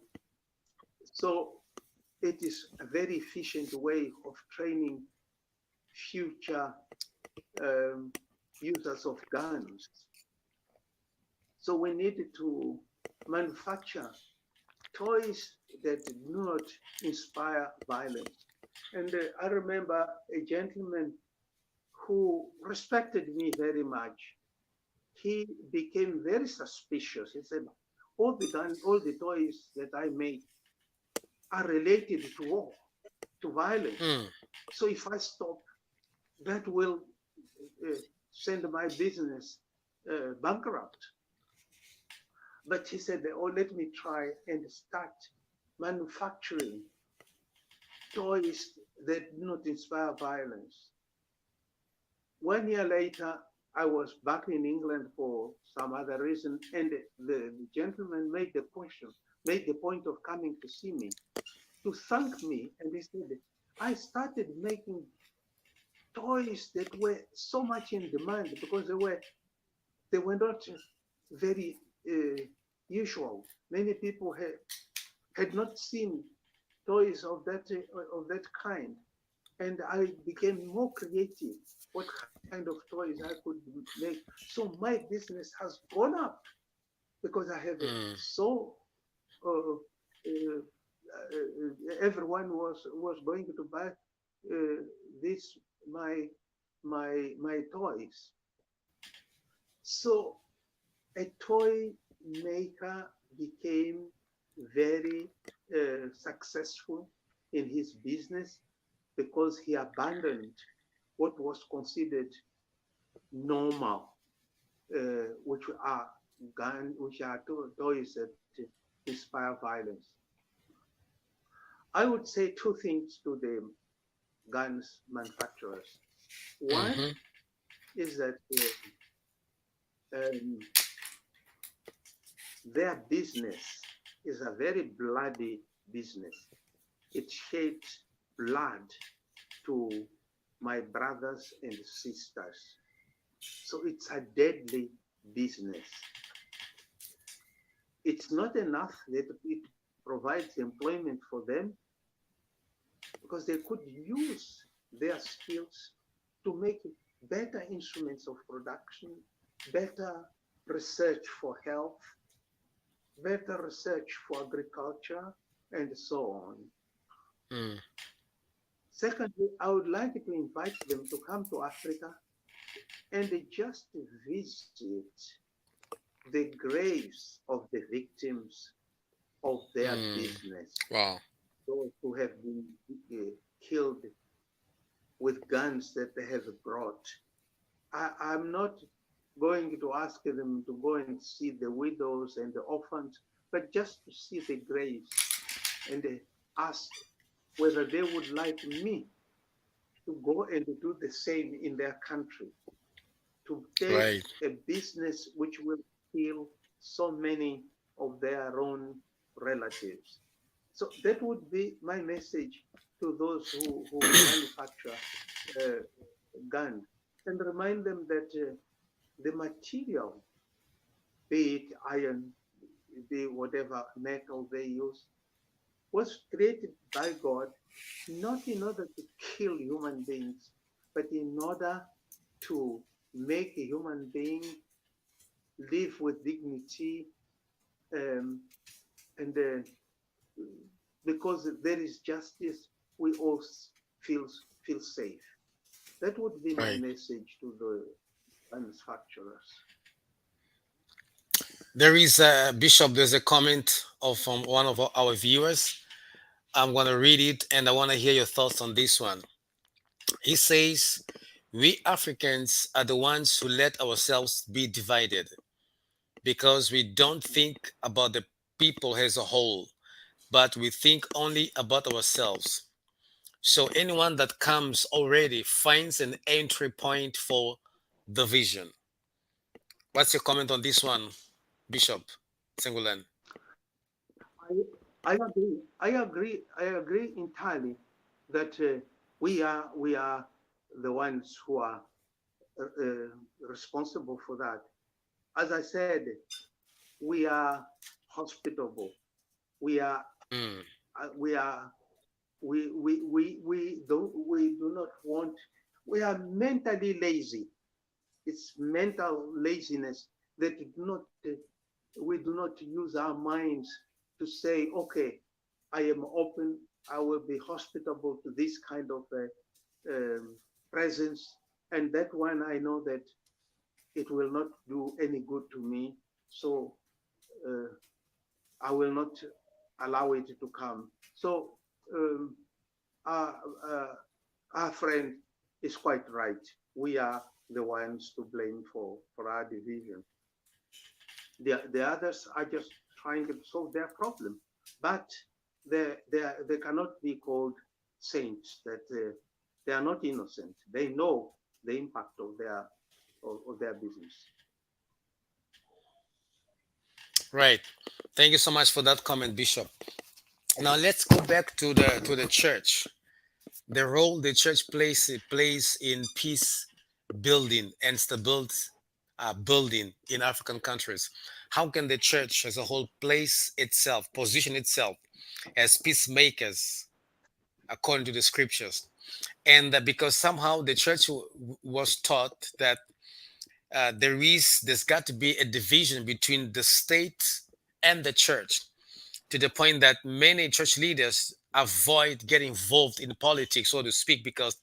So it is a very efficient way of training future users of guns. So we need to manufacture toys that do not inspire violence. And I remember a gentleman who respected me very much. He became very suspicious. He said, all the toys that I make are related to war, to violence. So if I stop, that will send my business bankrupt. But he said, oh, let me try and start manufacturing toys that do not inspire violence. 1 year later, I was back in England for some other reason, and the gentleman made the point of coming to see me, to thank me, and he said, I started making toys that were so much in demand because they were not very usual. Many people had not seen toys of that kind, and I became more creative. What kind of toys I could make? So my business has gone up because I have so everyone was going to buy this my toys. So a toy maker became very successful in his business because he abandoned what was considered normal, which are toys that inspire violence. I would say two things to the guns manufacturers. One is that their business is a very bloody business. It sheds blood to my brothers and sisters. So it's a deadly business. It's not enough that it provides employment for them, because they could use their skills to make better instruments of production, better research for health, better research for agriculture, and so on. Mm. Secondly, I would like to invite them to come to Africa and just visit the graves of the victims of their business, Wow. those who have been killed with guns that they have brought. I'm not going to ask them to go and see the widows and the orphans, but just to see the graves and ask whether they would like me to go and do the same in their country, to take Right. a business which will kill so many of their own relatives. So that would be my message to those who manufacture uh, guns, and remind them that the material, be it iron, be whatever metal they use, was created by God not in order to kill human beings, but in order to make a human being live with dignity, um, and because there is justice, we all feel safe. That would be my Right. message to the manufacturers. There is a Bishop. There's a comment of from one of our viewers. I'm gonna read it, and I want to hear your thoughts on this one. He says, "We Africans are the ones who let ourselves be divided because we don't think about the people as a whole, but we think only about ourselves. So anyone that comes already finds an entry point for division." What's your comment on this one, Bishop Sengulane? I agree. I agree. I agree entirely that we are the ones who are responsible for that. As I said, we are hospitable. We are Mm, we are we do not want. We are mentally lazy. It's mental laziness that we do not use our minds to say, okay, I am open, I will be hospitable to this kind of presence, and that one I know that it will not do any good to me, so uh, I will not allow it to come. So um, our, uh, our friend is quite right. We are the ones to blame for our division. The others are just trying to solve their problem, but they cannot be called saints. That they are not innocent. They know the impact of their business. right. Thank you so much for that comment, Bishop. Now let's go back to the church. The role the church plays in peace building and stability building in African countries. How can the church as a whole place itself, position itself as peacemakers according to the scriptures? And because somehow the church was taught that there's got to be a division between the state and the church, to the point that many church leaders avoid getting involved in politics, so to speak, because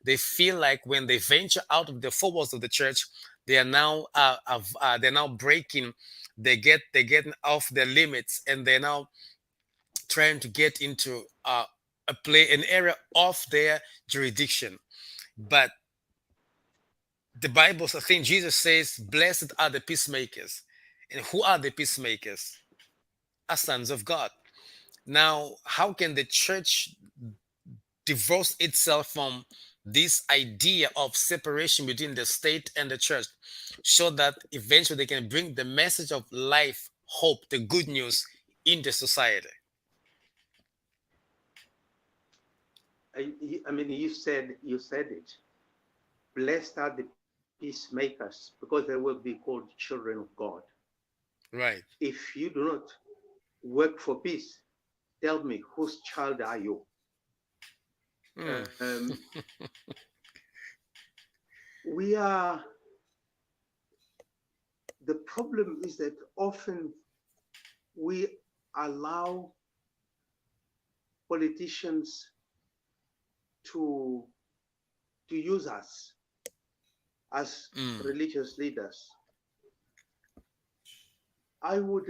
they feel like when they venture out of the four walls of the church, they are now they're now breaking, they're getting off their limits, and they're now trying to get into an area of their jurisdiction. But the Bible, I think Jesus says, "Blessed are the peacemakers," and who are the peacemakers? Are sons of God. Now, how can the church divorce itself from this idea of separation between the state and the church so that eventually they can bring the message of life, hope, the good news into society? I mean, you said it. Blessed are the peacemakers, because they will be called children of God. Right. If you do not work for peace, tell me, whose child are you? Hmm. We are, the problem is that often we allow politicians to, to use us as Mm. religious leaders. I would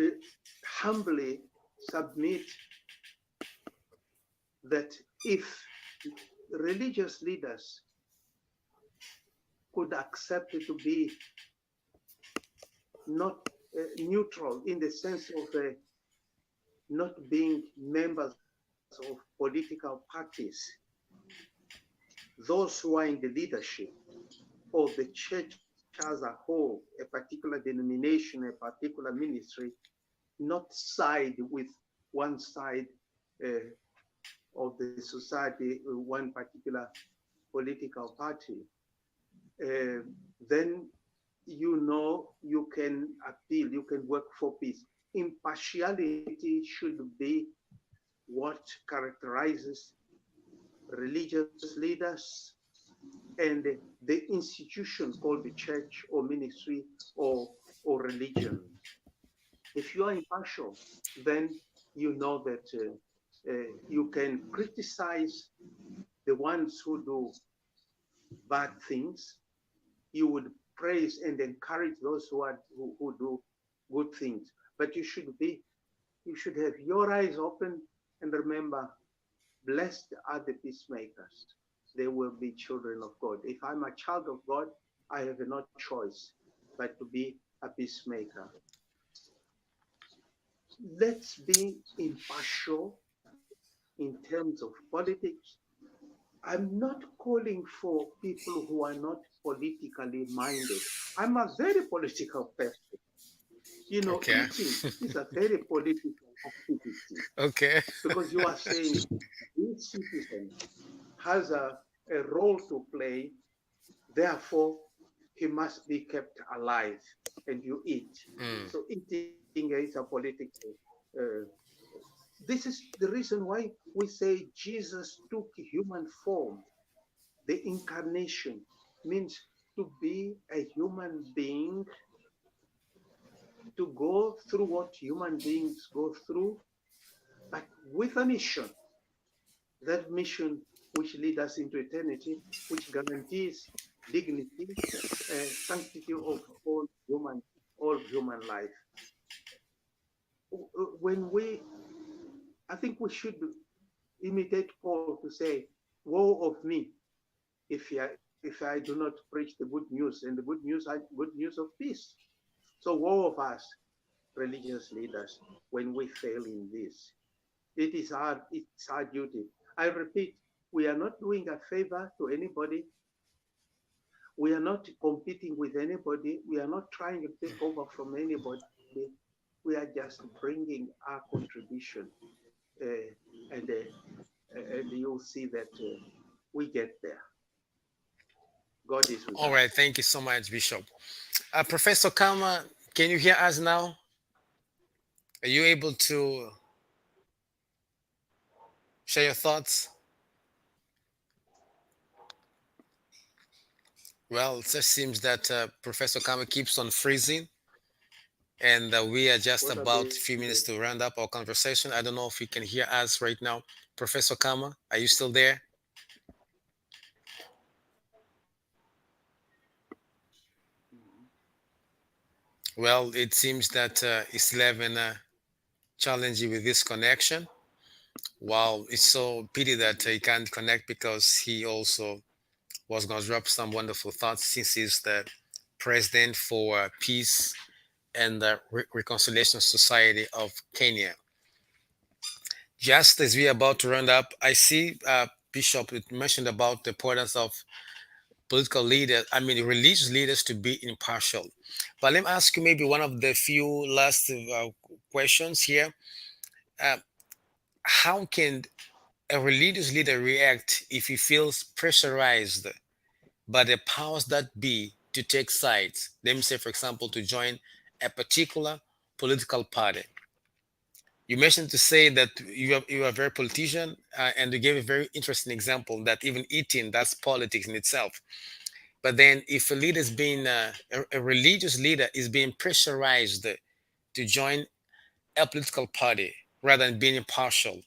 humbly submit that if religious leaders could accept to be not neutral in the sense of not being members of political parties, those who are in the leadership or the church as a whole, a particular denomination, a particular ministry, not side with one side uh, of the society, one particular political party, then you know you can appeal, you can work for peace. Impartiality should be what characterizes religious leaders and the institution called the church or ministry or religion. If you are impartial, then you know that you can criticize the ones who do bad things. You would praise and encourage those who do good things. But you should have your eyes open and remember, blessed are the peacemakers. They will be children of God. If I'm a child of God, I have no choice but to be a peacemaker. Let's be impartial in terms of politics. I'm not calling for people who are not politically minded. I'm a very political person. You know, Okay. eating is a very political activity Okay. because you are saying each citizen has a role to play, therefore, he must be kept alive and you eat. Mm. So, eating is a political. Uh, this is the reason why we say Jesus took human form. The incarnation means to be a human being, to go through what human beings go through, but with a mission. That mission which leads us into eternity, which guarantees dignity, sanctity of all human life. When we, I think we should imitate Paul to say, "Woe of me if I do not preach the good news, and the good news are good news of peace." So woe of us, religious leaders, when we fail in this. It's our duty. I repeat, we are not doing a favor to anybody. We are not competing with anybody. We are not trying to take over from anybody. We are just bringing our contribution, uh, and you'll see that we get there. God is with All us. right. Thank you so much, Bishop. Professor Kama, can you hear us now? Are you able to share your thoughts? Well, it just seems that Professor Kama keeps on freezing, and we are just about a Probably few minutes to round up our conversation. I don't know if you can hear us right now. Professor Kama, are you still there? Well, it seems that he's having a challenge with this connection. Wow, it's so pity that he can't connect because he also was going to drop some wonderful thoughts since he's the president for Peace and the Reconciliation Society of Kenya. Just as we are about to round up, I see Bishop mentioned about the importance of political leaders, I mean religious leaders, to be impartial. But let me ask you maybe one of the few last questions here. Uh, how can a religious leader react if he feels pressurized but the powers that be to take sides. Let me say, for example, to join a particular political party. You mentioned to say that you are a very politician, and you gave a very interesting example that even eating, that's politics in itself. But then, if a leader is being a religious leader is being pressurized to join a political party rather than being impartial,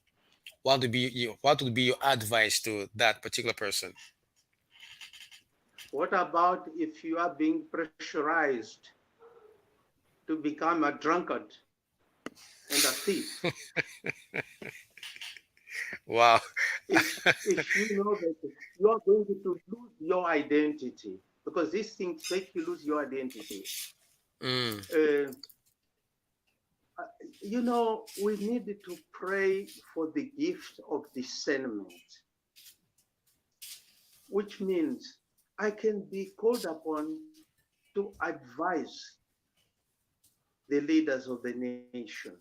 what would be your advice to that particular person? What about if you are being pressurized to become a drunkard and a thief? Wow. If you know that you are going to lose your identity, because these things make you lose your identity. Mm, You know, we need to pray for the gift of discernment, which means I can be called upon to advise the leaders of the nation.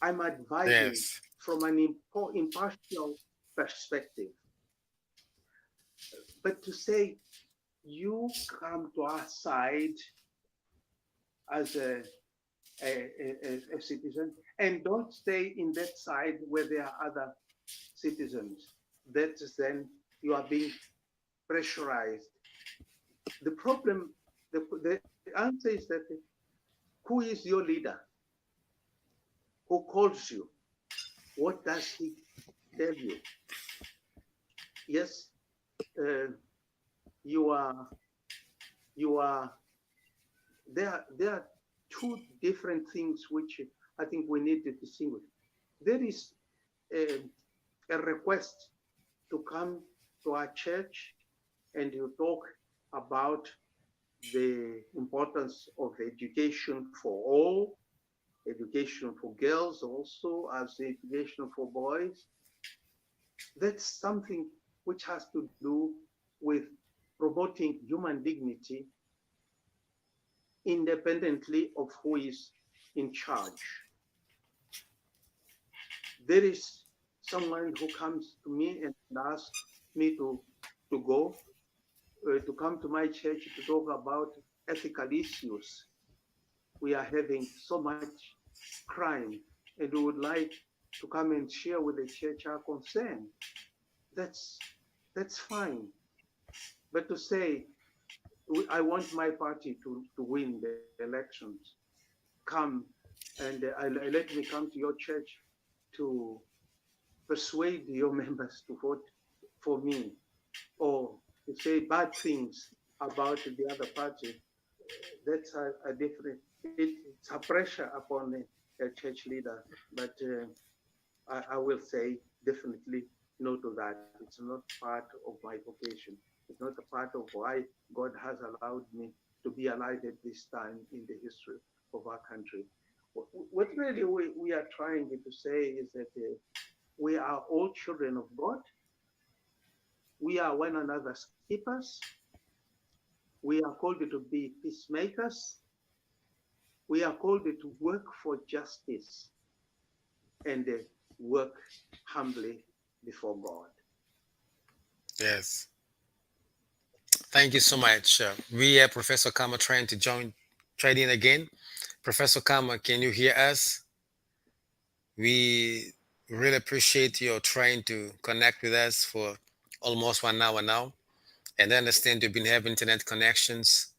I'm advising yes. from an impartial perspective. But to say, you come to our side as a citizen and don't stay in that side where there are other citizens, that is then you are being pressurized. The problem, the answer is that who is your leader? Who calls you? What does he tell you? Yes, you are. There are two different things which I think we need to distinguish. There is a request to come to our church and you talk about the importance of education for all, education for girls also as education for boys. That's something which has to do with promoting human dignity independently of who is in charge. There is someone who comes to me and asks me to go, to come to my church to talk about ethical issues. We are having so much crime and we would like to come and share with the church our concern. That's fine. But to say, I want my party to win the elections, come and let me come to your church to persuade your members to vote for me, or to say bad things about the other party. That's a different, it's a pressure upon a church leader. But I will say definitely no to that. It's not part of my vocation. It's not a part of why God has allowed me to be alive at this time in the history of our country. What really we are trying to say is that we are all children of God. We are one another's keepers. We are called to be peacemakers. We are called to work for justice and work humbly before God. Yes. Thank you so much. We are Professor Kama trying to try in again. Professor Kama, can you hear us? We really appreciate your trying to connect with us for almost 1 hour now. And I understand you've been having internet connections,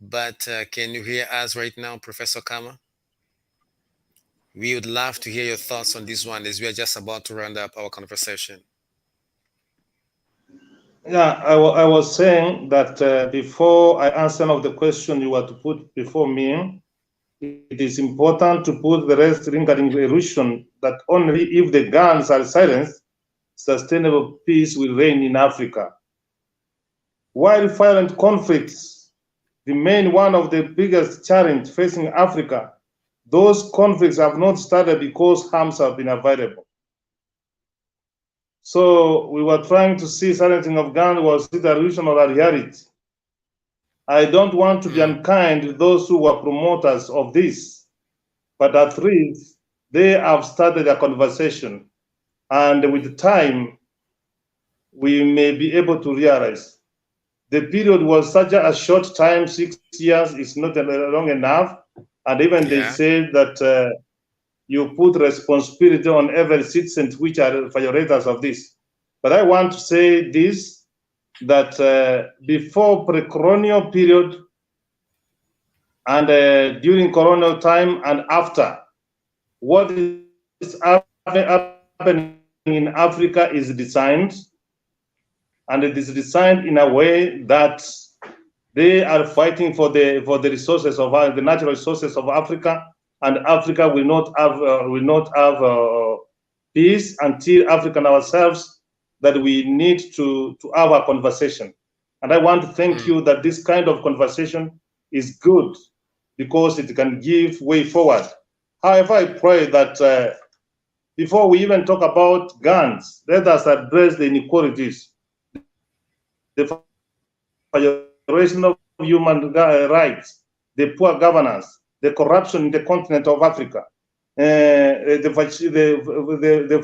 but can you hear us right now, Professor Kama? We would love to hear your thoughts on this one as we are just about to round up our conversation. Yeah, I was saying that before I answer some of the question you were to put before me, it is important to put the rest regarding erosion that only if the guns are silenced, sustainable peace will reign in Africa. While violent conflicts remain one of the biggest challenges facing Africa, those conflicts have not started because arms have been available. So we were trying to see silencing of guns was it a illusion or a reality. I don't want to be unkind to those who were promoters of this, but at least they have started a conversation, and with time, we may be able to realize the period was such a short time, 6 years is not long enough. And even they Yeah. say that you put responsibility on every citizen which are violators of this. But I want to say this, that before pre-colonial period and during colonial time and after, what is happening in Africa is designed, and it is designed in a way that they are fighting for the resources of the natural resources of Africa, and Africa will not have peace until African ourselves that we need to have a conversation. And I want to thank you that this kind of conversation is good because it can give way forward. However, I pray that before we even talk about guns, let us address the inequalities, the violation of human rights, the poor governance, the corruption in the continent of Africa, the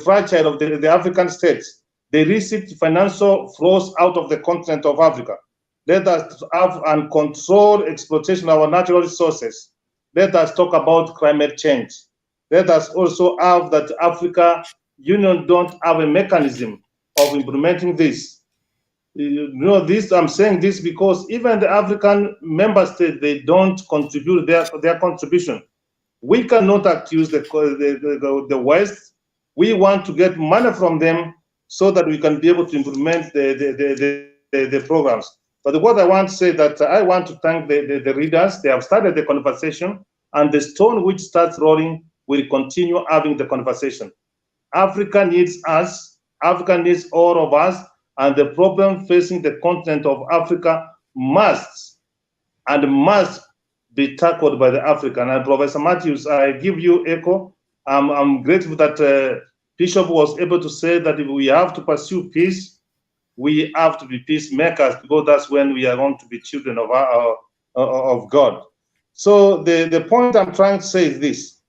fragile of the African states, the illicit financial flows out of the continent of Africa. Let us have uncontrolled exploitation of our natural resources. Let us talk about climate change. Let us also have that Africa Union don't have a mechanism of implementing this. This I'm saying this because even the African member states, they don't contribute their contribution. We cannot accuse the West. We want to get money from them so that we can be able to implement the programs. But what I want to say that I want to thank the readers. They have started the conversation, and the stone which starts rolling will continue having the conversation. Africa needs us. Africa needs all of us. And the problem facing the continent of Africa must be tackled by the African. And Professor Matthews, I give you echo. I'm grateful that Bishop was able to say that if we have to pursue peace, we have to be peacemakers, because that's when we are going to be children of God. So the point I'm trying to say is this: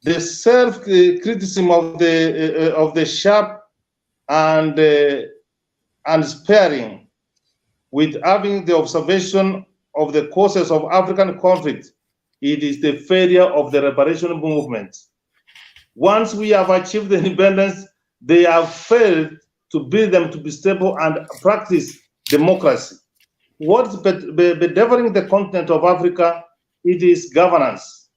the self-criticism of the sharp and sparing, with having the observation of the causes of African conflict, it is the failure of the liberation movement. Once we have achieved the independence, they have failed to build them to be stable and practice democracy. What's bedeviling the continent of Africa? It is governance.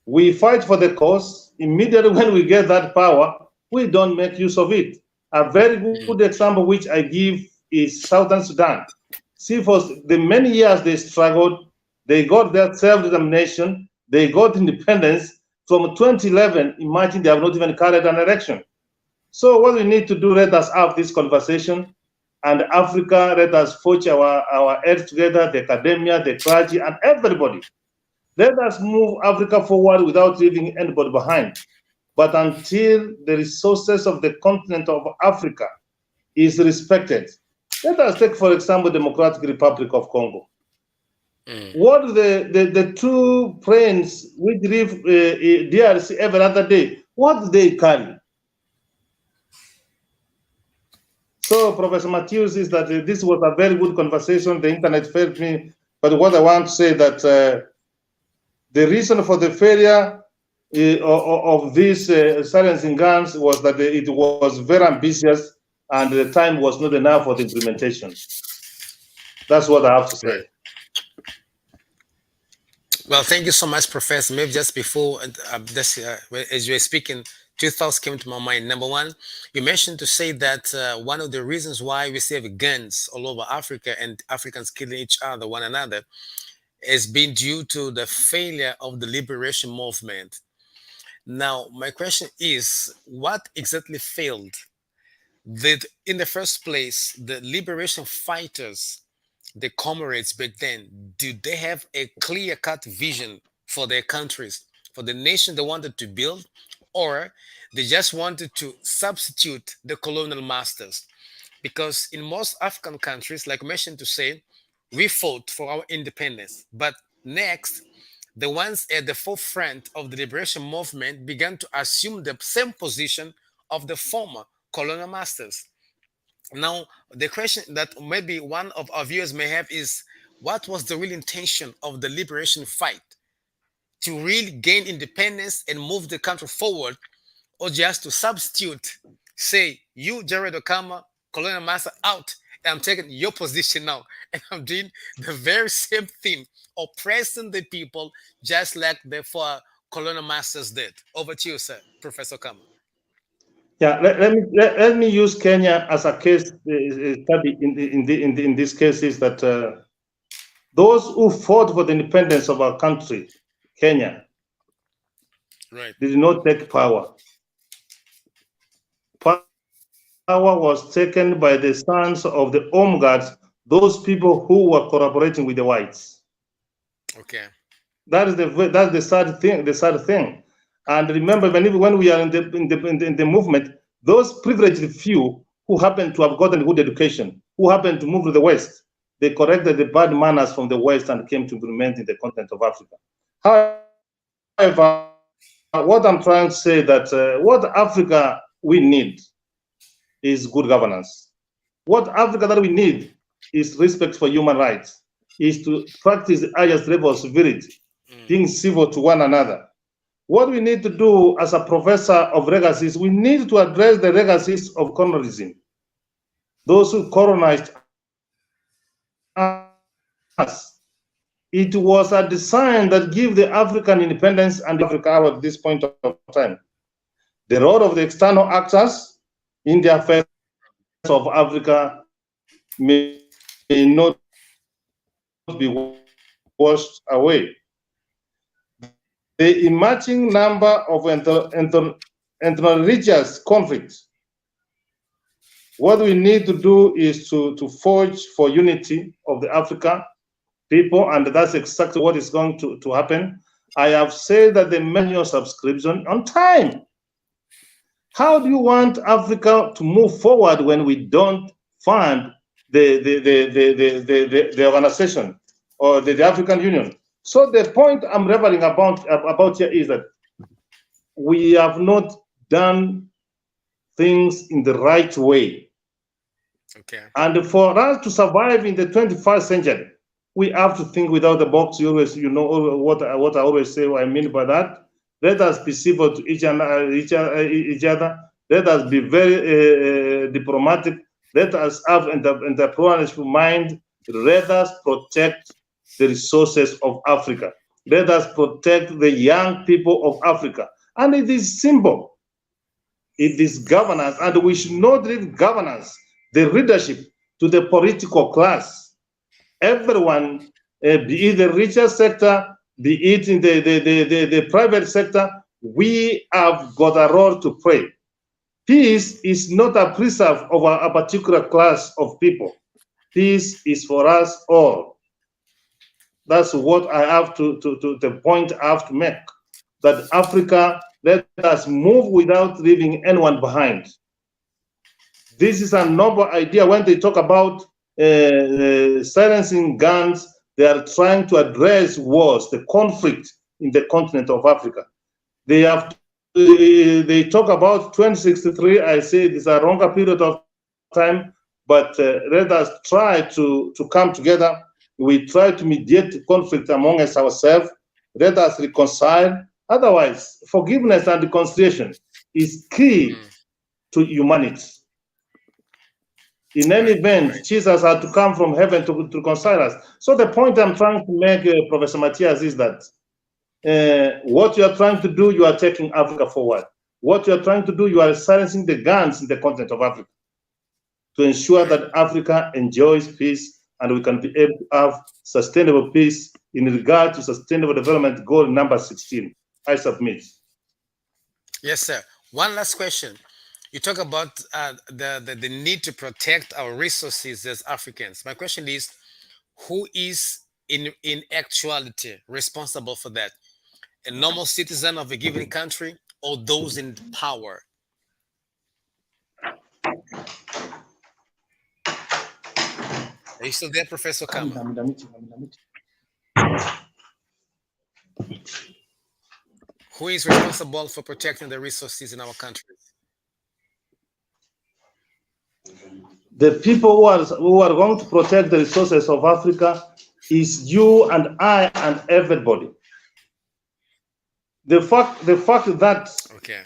We fight for the cause. Immediately when we get that power, we don't make use of it. A very good example which I give is Southern Sudan. See, for the many years they struggled, they got their self-determination, they got independence. From 2011, imagine they have not even carried an election. So what we need to do, let us have this conversation, and Africa, let us forge our heads together, the academia, the clergy, and everybody. Let us move Africa forward without leaving anybody behind. But until the resources of the continent of Africa is respected, let us take, for example, Democratic Republic of Congo. What the two planes which leave DRC every other day, what do they carry? So, Professor Mateus, is that this was a very good conversation. The internet failed me, but what I want to say that the reason for the failure of these silencing guns was that it was very ambitious and the time was not enough for the implementation. That's what I have to say. Right. Well, thank you so much, Professor. Maybe just before as you were speaking, two thoughts came to my mind. Number one, you mentioned to say that one of the reasons why we see guns all over Africa and Africans killing each other, one another, is being due to the failure of the liberation movement. Now, my question is, what exactly failed? Did, in the first place, the liberation fighters, the comrades back then, do they have a clear-cut vision for their countries, for the nation they wanted to build, or they just wanted to substitute the colonial masters? Because in most African countries, like I mentioned to say, we fought for our independence, but next, the ones at the forefront of the liberation movement began to assume the same position of the former colonial masters. Now, the question that maybe one of our viewers may have is, what was the real intention of the liberation fight? To really gain independence and move the country forward, or just to substitute, say, you, Jared Akama, Colonel Master, out, and I'm taking your position now, and I'm doing the very same thing, oppressing the people just like the four Colonel Masters did. Over to you, sir, Professor Kama. Yeah, let me use Kenya as a case study in this case is that those who fought for the independence of our country, Kenya, Right. did not take power. Power was taken by the sons of the home guards, those people who were collaborating with the whites. Okay. That's the sad thing. The sad thing. And remember, when we are in the movement, those privileged few who happen to have gotten good education, who happen to move to the West, they corrected the bad manners from the West and came to implement in the continent of Africa. However, what I'm trying to say that what Africa we need is good governance. What Africa that we need is respect for human rights, is to practice the highest level of civility, being civil to one another. What we need to do as a professor of legacies, we need to address the legacies of colonialism. Those who colonized us. It was a design that gave the African independence and Africa at this point of time. The role of the external actors in the affairs of Africa may not be washed away. The emerging number of inter-religious conflicts. What we need to do is to forge for unity of the African people, and that's exactly what is going to happen. I have said that the manual subscription on time. How do you want Africa to move forward when we don't fund the organization or the African Union? So the point I'm reveling about here is that we have not done things in the right way. Okay. And for us to survive in the 21st century, we have to think without the box. You know what I always say. What I mean by that. Let us be civil to each other. Let us be very diplomatic. Let us have entrepreneurship mind. Let us protect the resources of Africa. Let us protect the young people of Africa. And it is simple. It is governance, and we should not leave governance, the leadership, to the political class. Everyone, be it the richer sector, be it in the private sector, we have got a role to play. Peace is not a preserve of a particular class of people. Peace is for us all. That's what I have to the point I have to make. That Africa, let us move without leaving anyone behind. This is a noble idea. When they talk about silencing guns, they are trying to address wars, the conflict in the continent of Africa. They talk about 2063. I say it is a longer period of time, but let us try to come together. We try to mediate conflict among us ourselves. Let us reconcile. Otherwise, forgiveness and reconciliation is key to humanity. In any event, Jesus had to come from heaven to reconcile us. So the point I'm trying to make, Professor Mateus, is that what you are trying to do, you are taking Africa forward. What you are trying to do, you are silencing the guns in the continent of Africa to ensure that Africa enjoys peace and we can be able to have sustainable peace in regard to sustainable development goal number 16. I submit. Yes, sir. One last question. You talk about the need to protect our resources as Africans. My question is, who is in actuality responsible for that? A normal citizen of a given country or those in power? Are you still there, Professor Kama? Who is responsible for protecting the resources in our countries? The people who are going to protect the resources of Africa is you and I and everybody. The fact that Okay.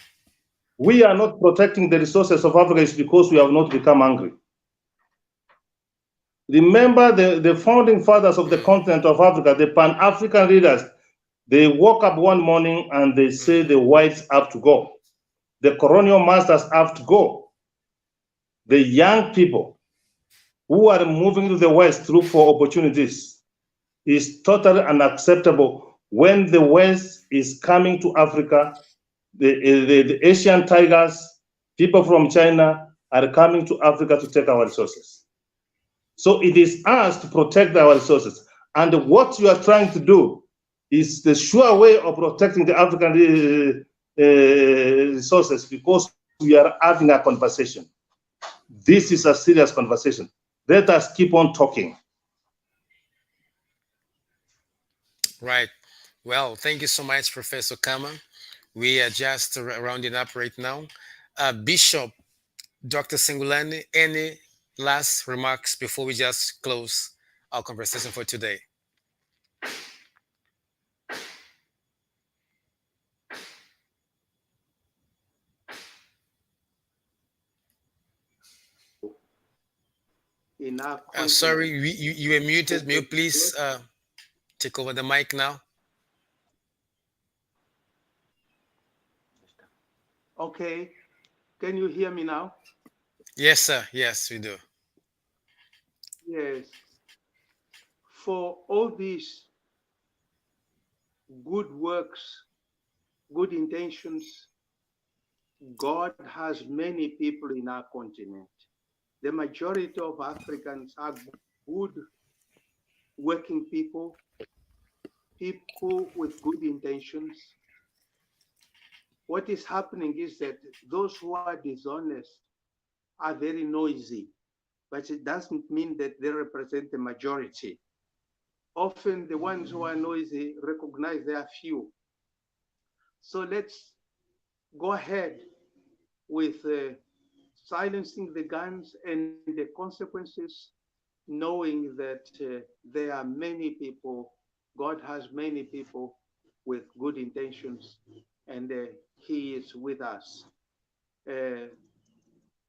we are not protecting the resources of Africa is because we have not become angry. Remember the founding fathers of the continent of Africa, the Pan-African leaders, they woke up one morning and they say the whites have to go. The colonial masters have to go. The young people who are moving to the West to look for opportunities is totally unacceptable when the West is coming to Africa. The Asian tigers, people from China are coming to Africa to take our resources. So it is us to protect our resources. And what you are trying to do is the sure way of protecting the African resources, because we are having a conversation. This is a serious conversation. Let us keep on talking. Right. Well, thank you so much, Professor Akama. We are just rounding up right now. Bishop Dr. Sengulane, any last remarks before we just close our conversation for today? in our Sorry, continent. you were muted. May you please take over the mic now? Okay, can you hear me now? Yes, sir. Yes, we do. Yes. For all these good works, good intentions, God has many people in our continent. The majority of Africans are good working people, people with good intentions. What is happening is that those who are dishonest are very noisy, but it doesn't mean that they represent the majority. Often the ones who are noisy recognize they are few. So let's go ahead with silencing the guns and the consequences, knowing that there are many people, God has many people with good intentions, and He is with us.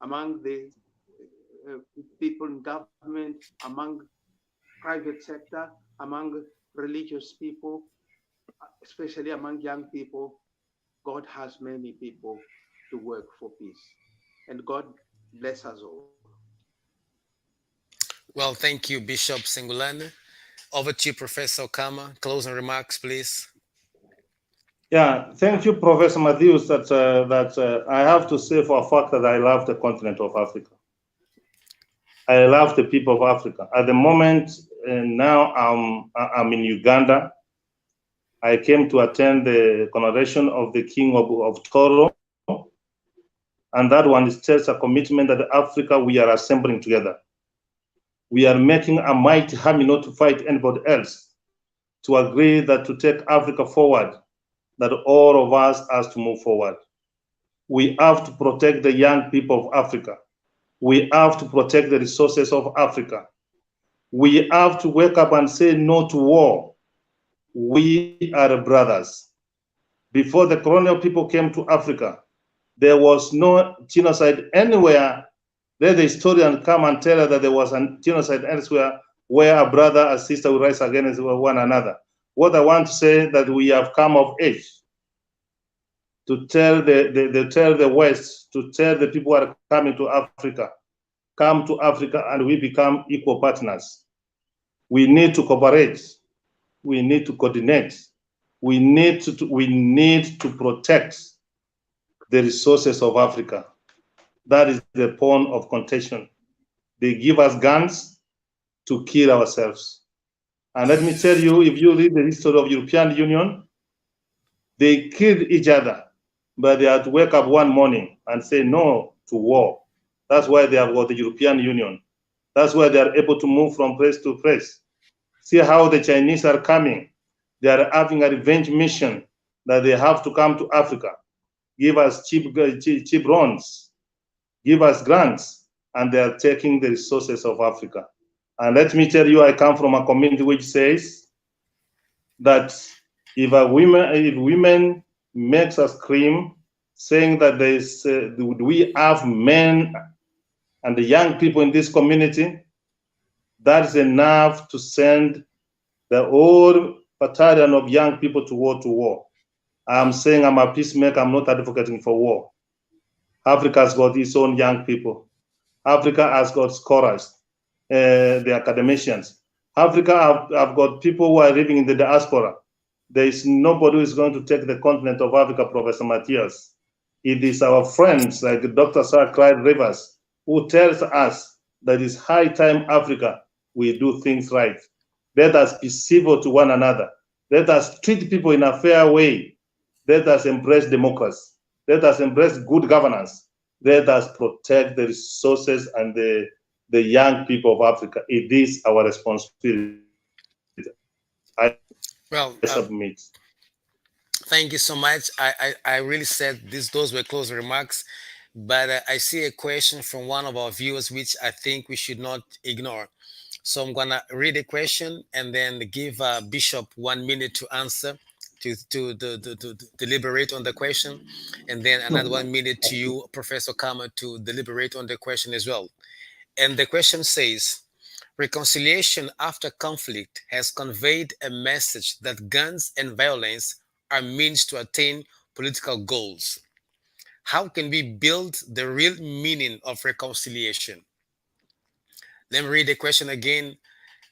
Among the people in government, among private sector, among religious people, especially among young people, God has many people to work for peace. And God bless us all. Well, thank you, Bishop Sengulane. Over to you, Professor Akama. Closing remarks, please. Yeah, thank you, Professor Mateus. I have to say for a fact that I love the continent of Africa. I love the people of Africa. At the moment, now I'm in Uganda. I came to attend the coronation of the King of Toro, and that one states a commitment that Africa, we are assembling together. We are making a mighty army not to fight anybody else, to agree that to take Africa forward, that all of us has to move forward. We have to protect the young people of Africa. We have to protect the resources of Africa. We have to wake up and say no to war. We are brothers. Before the colonial people came to Africa, there was no genocide anywhere. Let the historian come and tell us that there was a genocide elsewhere where a brother and sister will rise against one another. What I want to say that we have come of age to tell the West, to tell the people who are coming to Africa, come to Africa and we become equal partners. We need to cooperate. We need to coordinate. We need to protect the resources of Africa. That is the point of contention. They give us guns to kill ourselves. And let me tell you, if you read the history of European Union, they killed each other, but they had to wake up one morning and say no to war. That's why they have got the European Union. That's why they are able to move from place to place. See how the Chinese are coming. They are having a revenge mission that they have to come to Africa, give us cheap loans, give us grants, and they are taking the resources of Africa. And let me tell you, I come from a community which says that if women makes us scream, saying that we have men and the young people in this community, that is enough to send the whole battalion of young people to war. I'm saying I'm a peacemaker, I'm not advocating for war. Africa has got its own young people. Africa has got scholars, the academicians. Africa have got people who are living in the diaspora. There is nobody who is going to take the continent of Africa, Professor Matthias. It is our friends like Dr. Sir Clyde Rivers who tells us that it's high time Africa we do things right. Let us be civil to one another. Let us treat people in a fair way. Let us embrace democracy. Let us embrace good governance. Let us protect the resources and the young people of Africa. It is our responsibility. I Well, submit. thank you so much. I really said those were close remarks, but I see a question from one of our viewers, which I think we should not ignore. So I'm gonna read a question and then give Bishop 1 minute to answer, to deliberate on the question, and then another 1 minute to you, Professor Kama, to deliberate on the question as well. And the question says, reconciliation after conflict has conveyed a message that guns and violence are means to attain political goals. How can we build the real meaning of reconciliation? Let me read the question again.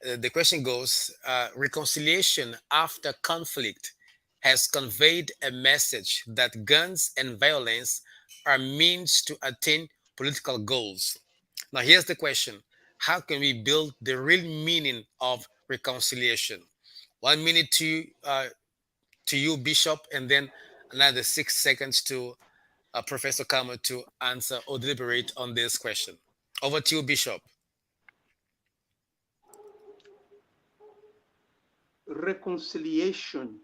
The question goes, reconciliation after conflict has conveyed a message that guns and violence are means to attain political goals. Now, here's the question: how can we build the real meaning of reconciliation? 1 minute to you, Bishop, and then another 6 seconds to Professor Kama to answer or deliberate on this question. Over to you, Bishop. Reconciliation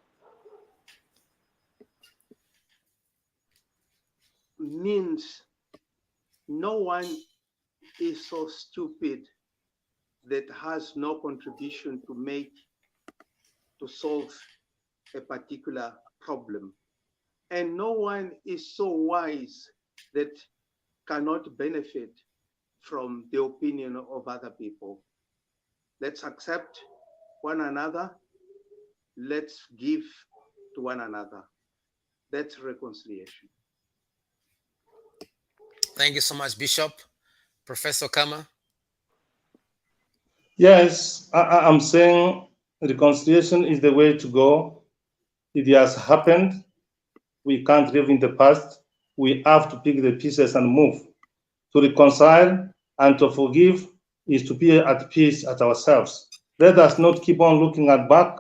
means no one is so stupid that has no contribution to make to solve a particular problem. And no one is so wise that cannot benefit from the opinion of other people. Let's accept one another. Let's give to one another. That's reconciliation. Thank you so much, Bishop. Professor Kama. Yes, I'm saying reconciliation is the way to go. It has happened. We can't live in the past. We have to pick the pieces and move. To reconcile and to forgive is to be at peace at ourselves. Let us not keep on looking at back.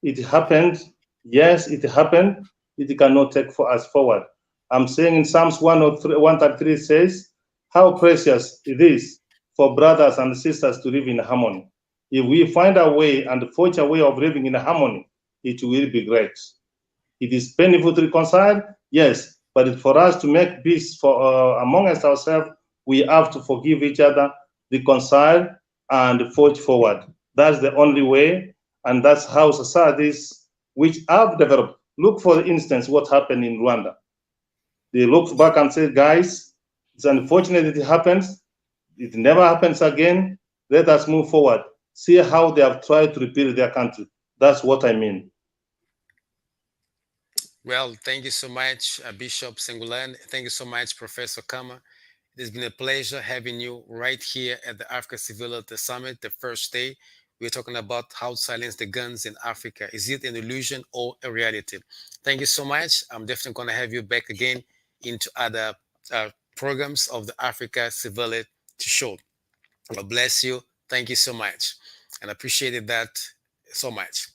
It happened. Yes, it happened. It cannot take for us forward. I'm saying in Psalms 133 says, how precious it is for brothers and sisters to live in harmony. If we find a way and forge a way of living in harmony, it will be great. It is painful to reconcile, yes, but for us to make peace for amongst ourselves, we have to forgive each other, reconcile, and forge forward. That's the only way, and that's how societies which have developed. Look, for instance, what happened in Rwanda. They looked back and said, guys, it's unfortunate it happens. It never happens again. Let us move forward. See how they have tried to rebuild their country. That's what I mean. Well, thank you so much, Bishop Sengulane. Thank you so much, Professor Kama. It has been a pleasure having you right here at the Africa Civility Summit, the first day. We're talking about how to silence the guns in Africa. Is it an illusion or a reality? Thank you so much. I'm definitely going to have you back again into other programs of the Africa Civility Show. God bless you. Thank you so much. And I appreciated that so much.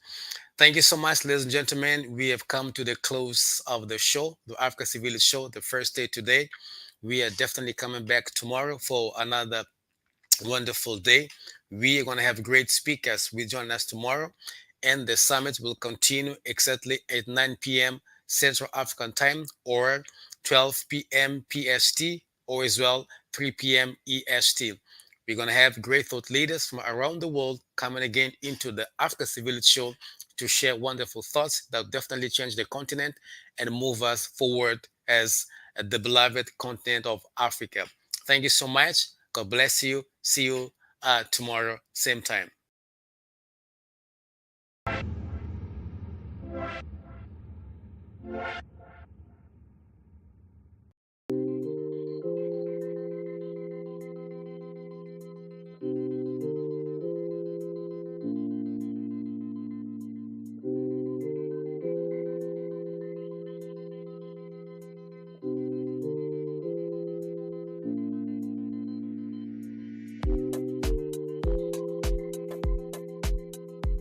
Thank you so much, ladies and gentlemen. We have come to the close of the show, the Africa Civility Show, the first day today. We are definitely coming back tomorrow for another wonderful day. We are going to have great speakers will join us tomorrow, and the summit will continue exactly at 9 p.m. Central African Time or 12 p.m. PST, or as well 3 p.m. EST. We're going to have great thought leaders from around the world coming again into the Africa Civility Show to share wonderful thoughts that definitely change the continent and move us forward as the beloved continent of Africa. Thank you so much. God bless you. See you tomorrow, same time.